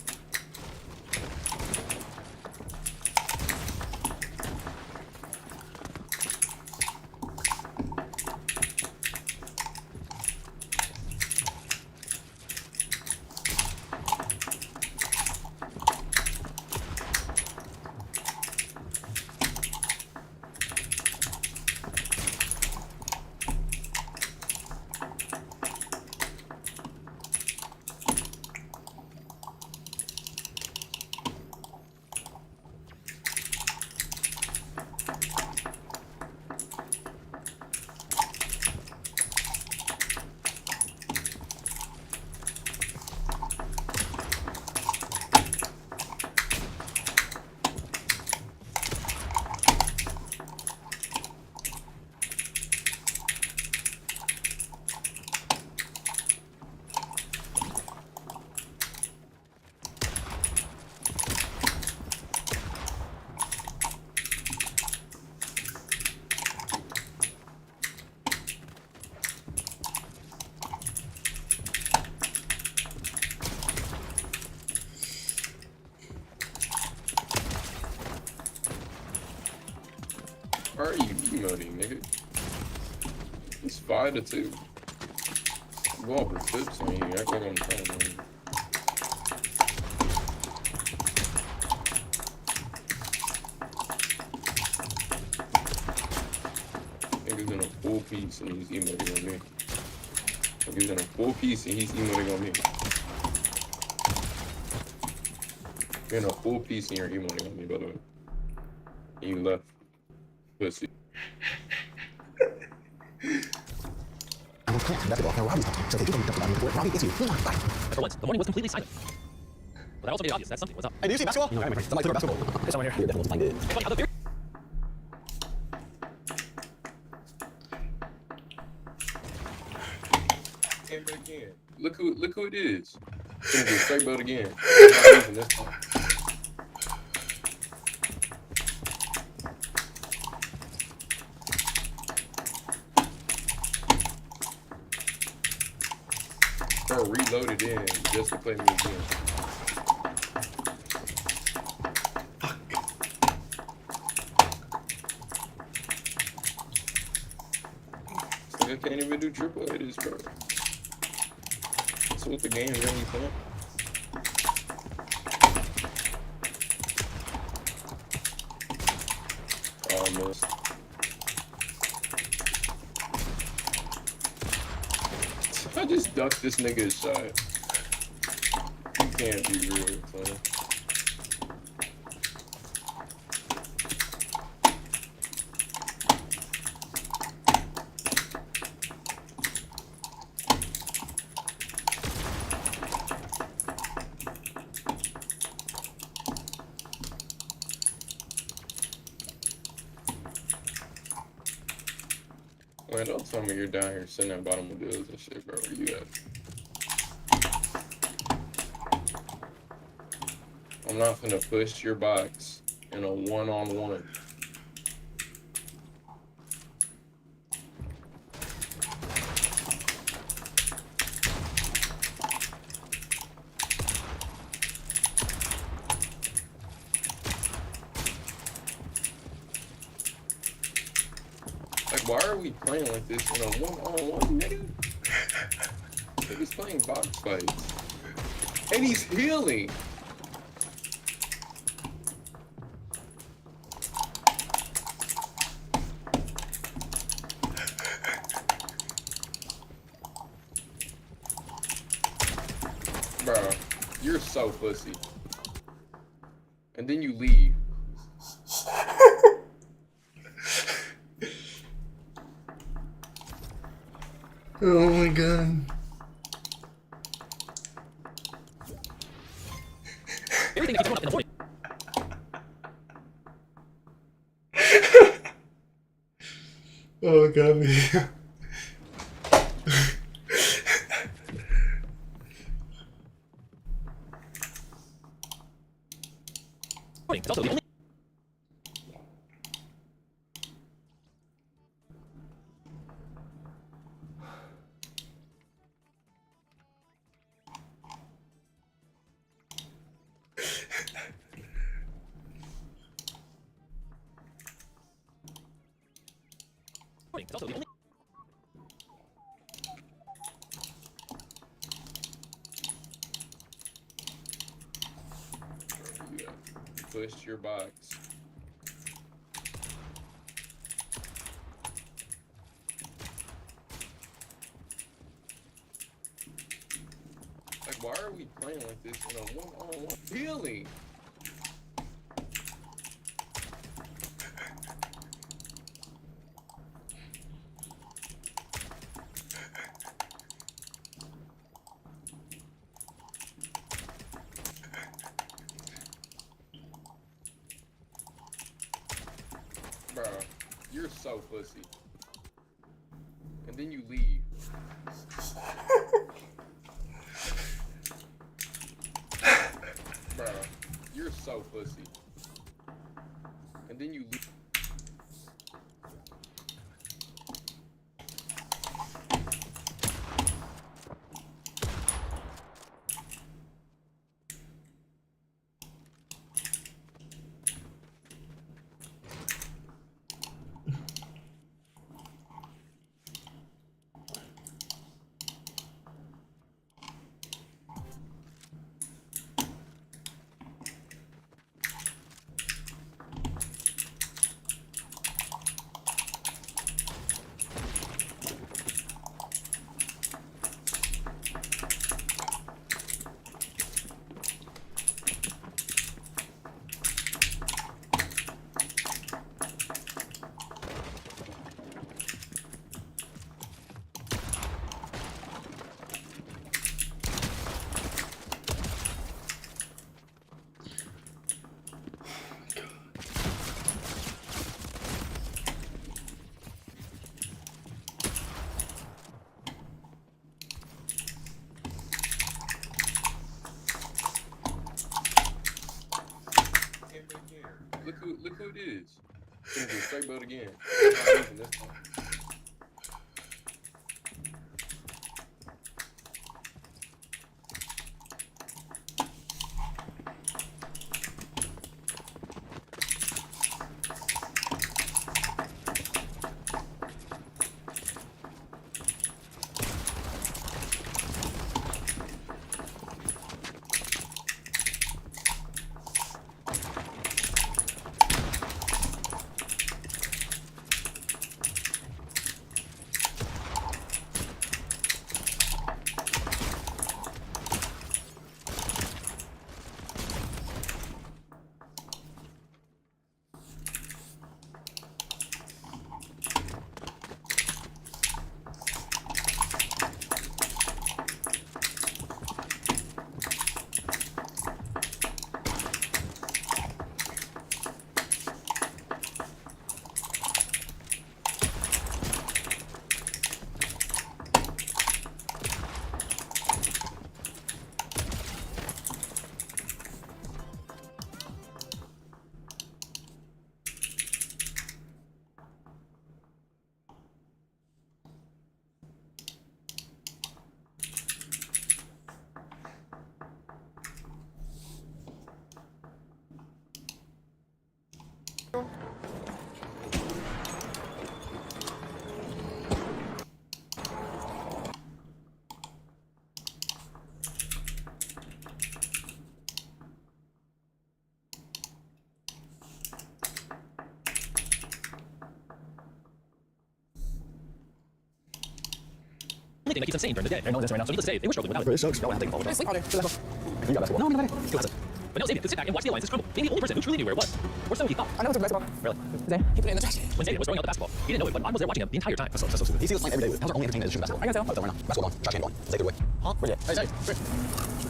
Speaker 16: Why are you emoting, nigga? It's 5-2. I'm going for tips on you. Act like I'm trying to win. Nigga's in a full piece and he's emoting on me. Nigga's in a full piece and he's emoting on me. You're in a full piece and you're emoting on me, by the way. And you left. Pussy.
Speaker 8: For once, the morning was completely silent. But that also made it obvious that something was up.
Speaker 10: Hey, do you see basketball?
Speaker 11: No,
Speaker 10: Somebody threw a basketball.
Speaker 11: There's someone here. Yeah, definitely find it.
Speaker 8: Hey, buddy, how the very
Speaker 16: Again. Look who it is. Gonna get straight boat again. I'm not losing this time. Bro, reloaded in just to play me again. I can't even do triple edits, bro. That's what the game really playing. Almost. I just ducked this nigga's shot. You can't be real, son. Man, don't tell me you're down here sitting at bottom of deals and shit, bro. Where you at? I'm not gonna push your box in a one-on-one. Like, why are we playing like this in a one-on-one, nigga? Nigga's playing box fights. And he's healing. Bro, you're so pussy. And then you leave.
Speaker 9: Oh my god.
Speaker 8: everything that keeps going up in the morning.
Speaker 9: Oh god, me.
Speaker 8: It's also the only it's also the only
Speaker 16: Yeah. Push your box. Like, why are we playing like this in a one-on-one feeling? Bro, you're so pussy. And then you leave. Bro, you're so pussy. And then you leave. straight build again. I'm not using this one.
Speaker 8: Only thing that keeps us sane during the day. They're no this right now, so needless to say, they were struggling without it.
Speaker 11: It sucks. No, I think all the
Speaker 8: Sleep harder.
Speaker 11: You got basketball.
Speaker 8: No, I'm not ready. But no, Xavier could sit back and watch the alliances crumble, being the only person who truly knew where it was. Or so he thought.
Speaker 10: I never took basketball.
Speaker 8: Really?
Speaker 10: Zay, he put it in the trash can.
Speaker 8: When Xavier was throwing out the basketball, he didn't know it, but I was there watching him the entire time.
Speaker 11: That's so stupid. He sees us playing every day. How's our only entertainment is shooting basketball?
Speaker 10: I got tell.
Speaker 11: I'll tell right now. Basketball gone. Trash can gone. Zay threw it away.
Speaker 10: Huh? Where'd you?
Speaker 11: Hey, Zay.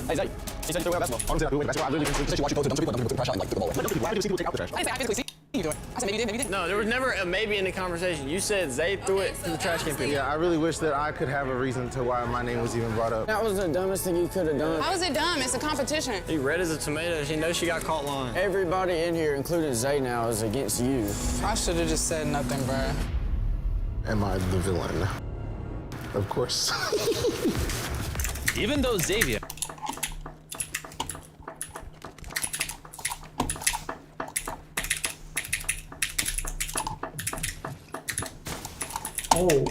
Speaker 11: Hey, Zay. He said you threw away basketball. I don't say I threw away basketball. I literally said you watch you post it. Don't some people put the trash out and like put the ball away. Why do you see people take out the trash?
Speaker 10: I didn't say I physically see you do it. I said maybe you did, maybe you didn't.
Speaker 17: No, there was never a maybe in the conversation. You said Zay threw it to the trash can.
Speaker 18: Yeah, I really wish that I could have a reason to why my name was even brought up.
Speaker 17: That was the dumbest thing you could have done.
Speaker 14: How is it dumb? It's a competition.
Speaker 17: He red as a tomato. She knows she got caught lying. Everybody in here, including Zay now, is against you.
Speaker 10: I should have just said nothing, bruh.
Speaker 18: Am I the villain? Of course.
Speaker 8: Even though Xavier...
Speaker 9: Oh.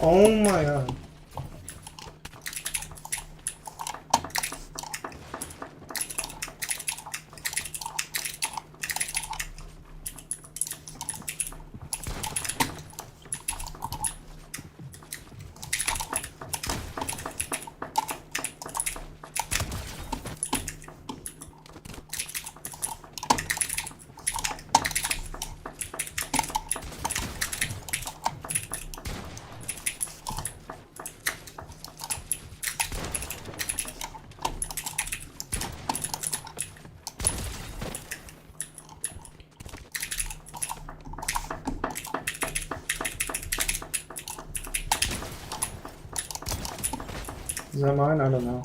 Speaker 9: Oh my god. Is that mine? I don't know.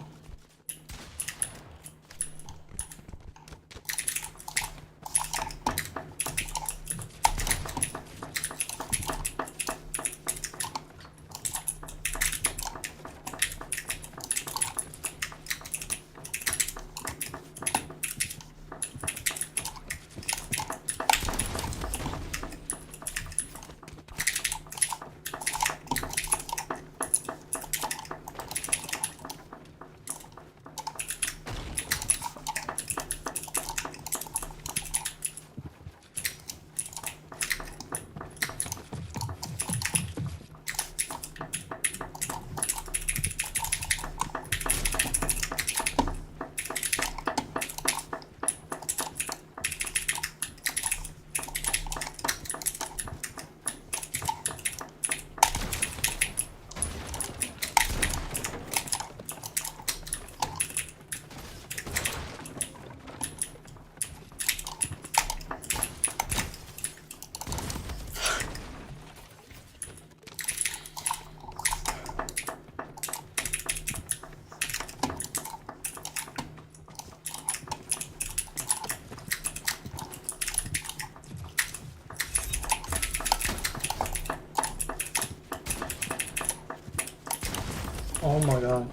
Speaker 9: Oh my god.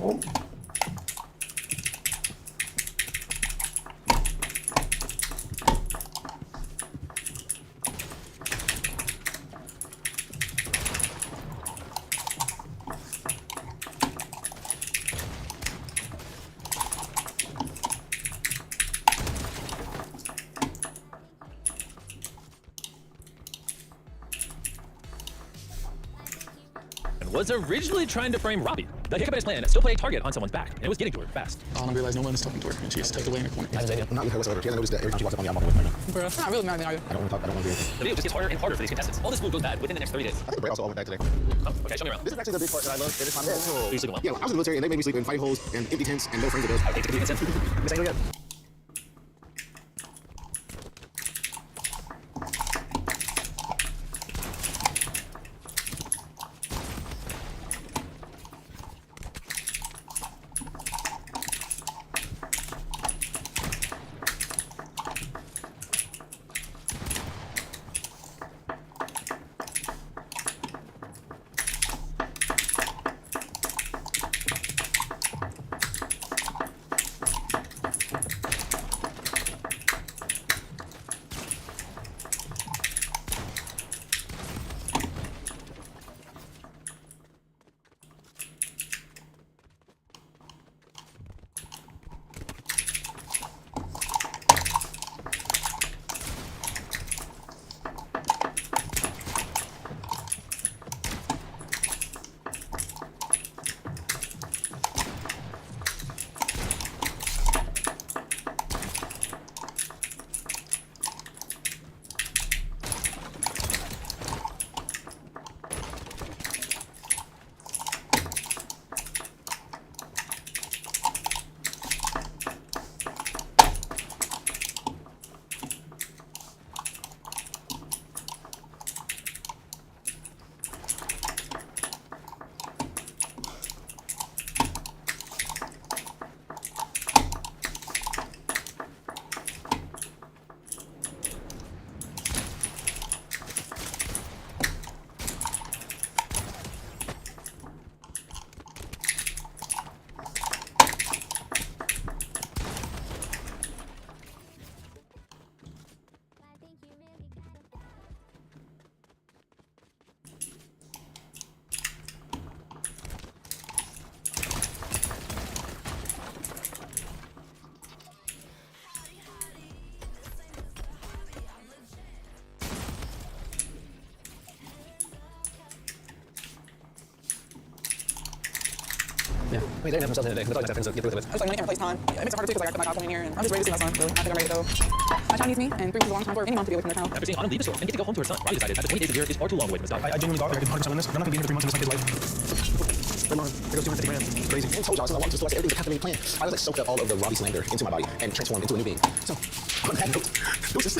Speaker 9: Oh.
Speaker 8: Was originally trying to frame Robbie. The hiccup in his plan still played target on someone's back, and it was getting to her fast.
Speaker 11: All I realized no one was talking to her, and she just tucked away in a corner.
Speaker 6: I'm not with her whatsoever. She hasn't noticed that every time she walks up on me, I'm walking away from her.
Speaker 11: Bro, it's not really mad at you.
Speaker 6: I don't want to talk. I don't want to do anything.
Speaker 8: The video just gets harder and harder for these contestants. All this food goes bad within the next 30 days.
Speaker 6: I think the break also all went back today.
Speaker 8: Oh, okay, show me around.
Speaker 6: This is actually the big part that I love. This time.
Speaker 8: Oh, you're sleeping well.
Speaker 6: Yeah, I was in the military and they made me sleep in fight holes and empty tents and no frames of those.
Speaker 8: I hate to be consent.
Speaker 6: Miss Angel yet?
Speaker 11: Yeah. I mean, they didn't have themselves in today. That's all you have to get through with.
Speaker 19: I was like, when I can't replace time. It makes it harder too because I got my dog coming in here, and I'm just ready to see my son. Really, I think I'm ready to go. My child needs me, and 3 weeks is a long time for any mom to be away from their child.
Speaker 8: After seeing Autumn leave the store and get to go home to her son, Robbie decided that the 20 days a year is far too long away from his dog.
Speaker 6: I genuinely thought I could 100% win this. I'm not going to be here for 3 months of this kid's life. Come on, there goes 250 grand. It's crazy. I told y'all, so I wanted to select everything that happened in plan. I was like soaked up all of the Robbie slander into my body and transformed into a new being. So, on that note, deuces.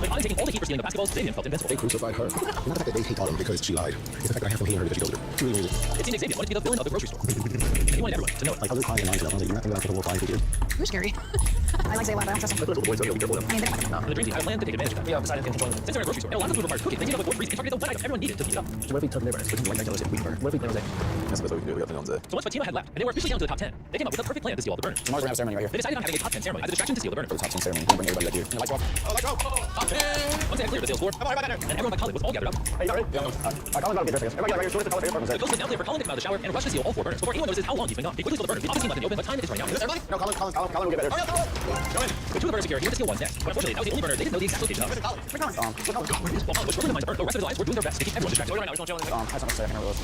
Speaker 8: But Autumn taking all the heat for stealing the basketballs, Xavier felt invincible.
Speaker 11: They crucified her. Not the fact that they hate Autumn because she lied. It's the fact that I have from hating her because she goes through. Truly amazing.
Speaker 8: It seemed Xavier wanted to be the villain of the grocery store. And he wanted everyone to know it.
Speaker 11: Like, other crying lines, I was like, you're not going to put a little crying figure.
Speaker 7: You're scary. I like Zay a lot, but I don't trust him.
Speaker 11: Little boys are careful with them.
Speaker 7: I mean, they're not
Speaker 8: And the dream team out of land to take advantage of that.
Speaker 6: Yeah, decided to control them.
Speaker 8: Since they're in a grocery store, and a lot of food required cooking, they came up with more freezing and targeted the one item everyone needed to heat up.
Speaker 11: So what if we took their breast? We can right back to we burn. What if we play on Zay? That's what we can do. We got to play on Zay.
Speaker 8: So once Fatima had left, and they were officially down to the top 10, they came up with a perfect plan to steal all the burners.
Speaker 11: Tomorrow's we're gonna have a ceremony right here.
Speaker 8: They decided on having a top 10 ceremony as a distraction to steal the burners.
Speaker 11: For the top 10 ceremony. We'll bring everybody back here. And the lights are off.
Speaker 13: Oh, let's go. Top 10.
Speaker 8: Once they had cleared the sales floor, and everyone by Colin was all gathered up,
Speaker 11: Hey, you got ready? Yeah. Colin's got to get dressed, I guess. Everybody got right here. Show us the color
Speaker 8: the ghost went down there for Colin to come out of the shower and rush to steal all 4 burners before anyone notices how long he's been gone. He quickly stole the burners, leaving obviously nothing open, but time is running out.
Speaker 11: Everybody? No, Colin will get better.
Speaker 8: Go in. With 2 of the burners secure, he went to steal 1 next. But unfortunately, that was the only burner they didn't know the exact location of.
Speaker 11: Which Colin?
Speaker 8: While Colin was trying to minimize the burn, the rest of his eyes were doing their best to keep everyone distracted.
Speaker 11: I just want to say, I can't remember those.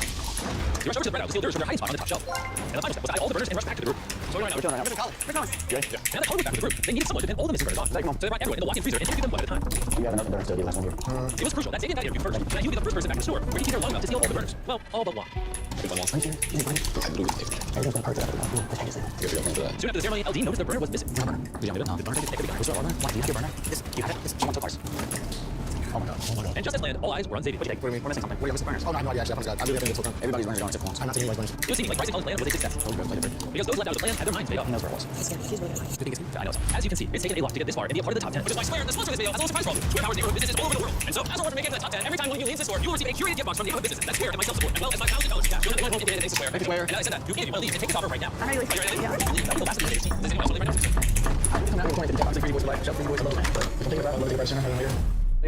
Speaker 8: He rushed over to the burnout to steal theirs from their hiding spot on the top shelf. And the final step was to add all the burners and rush back to the group. So we're going now.
Speaker 11: Colin.
Speaker 8: Yeah. Now that Colin was back with the group, they needed someone to pin all the missing burners on. So they brought everyone in the walk-in freezer and interviewed them one at a time.
Speaker 11: We have enough burners to do last one here.
Speaker 8: It was crucial that Xavier got interviewed first, and that he would be the first person back in the store, where he'd be there long enough to steal all the burners. Well, all but one.
Speaker 11: Everyone's gonna part that.
Speaker 8: Soon after the ceremony, LD noticed their burner was missing.
Speaker 11: Did you have it? The burner ticket. What's your order? Why do you have your burner? Yes, you have it. Yes, she wants ours. Oh my god. Oh my god.
Speaker 8: And just as planned, all eyes were on Xavier.
Speaker 11: What do you think? We're missing something. We're missing burners. Oh no, actually, I really have to get everybody's burners are on except for I'm not taking anybody's burners.
Speaker 8: It was seeming like pricing Colin's plan was a success. Because those left out of the plan had their minds made up.
Speaker 11: He knows where it was.
Speaker 8: I know. As you can see, it's taken a lot to get this far and be a part of the top 10, which is why Square, the sponsor of this video, has a little surprise for all of you. Square powers neighborhood businesses all over the world. And so, as a reward for making it to the top 10, every time one of you leaves this store, you will receive a curated gift box from the neighborhood businesses. That's Square and my self-support, as well as my $1,000 cash. You'll have $1 thanks to Square.
Speaker 11: Thank you, Square.
Speaker 8: And as I said that, you can, if you want to leave, and take this offer right now.
Speaker 2: I'm ready.
Speaker 8: Are you ready?
Speaker 2: Yeah.
Speaker 8: That will last until the 18th. Does anyone else want to leave right now?
Speaker 11: I'm not going to take boys for life. Shut the boys alone. But if I think about it, I'm going to get right center.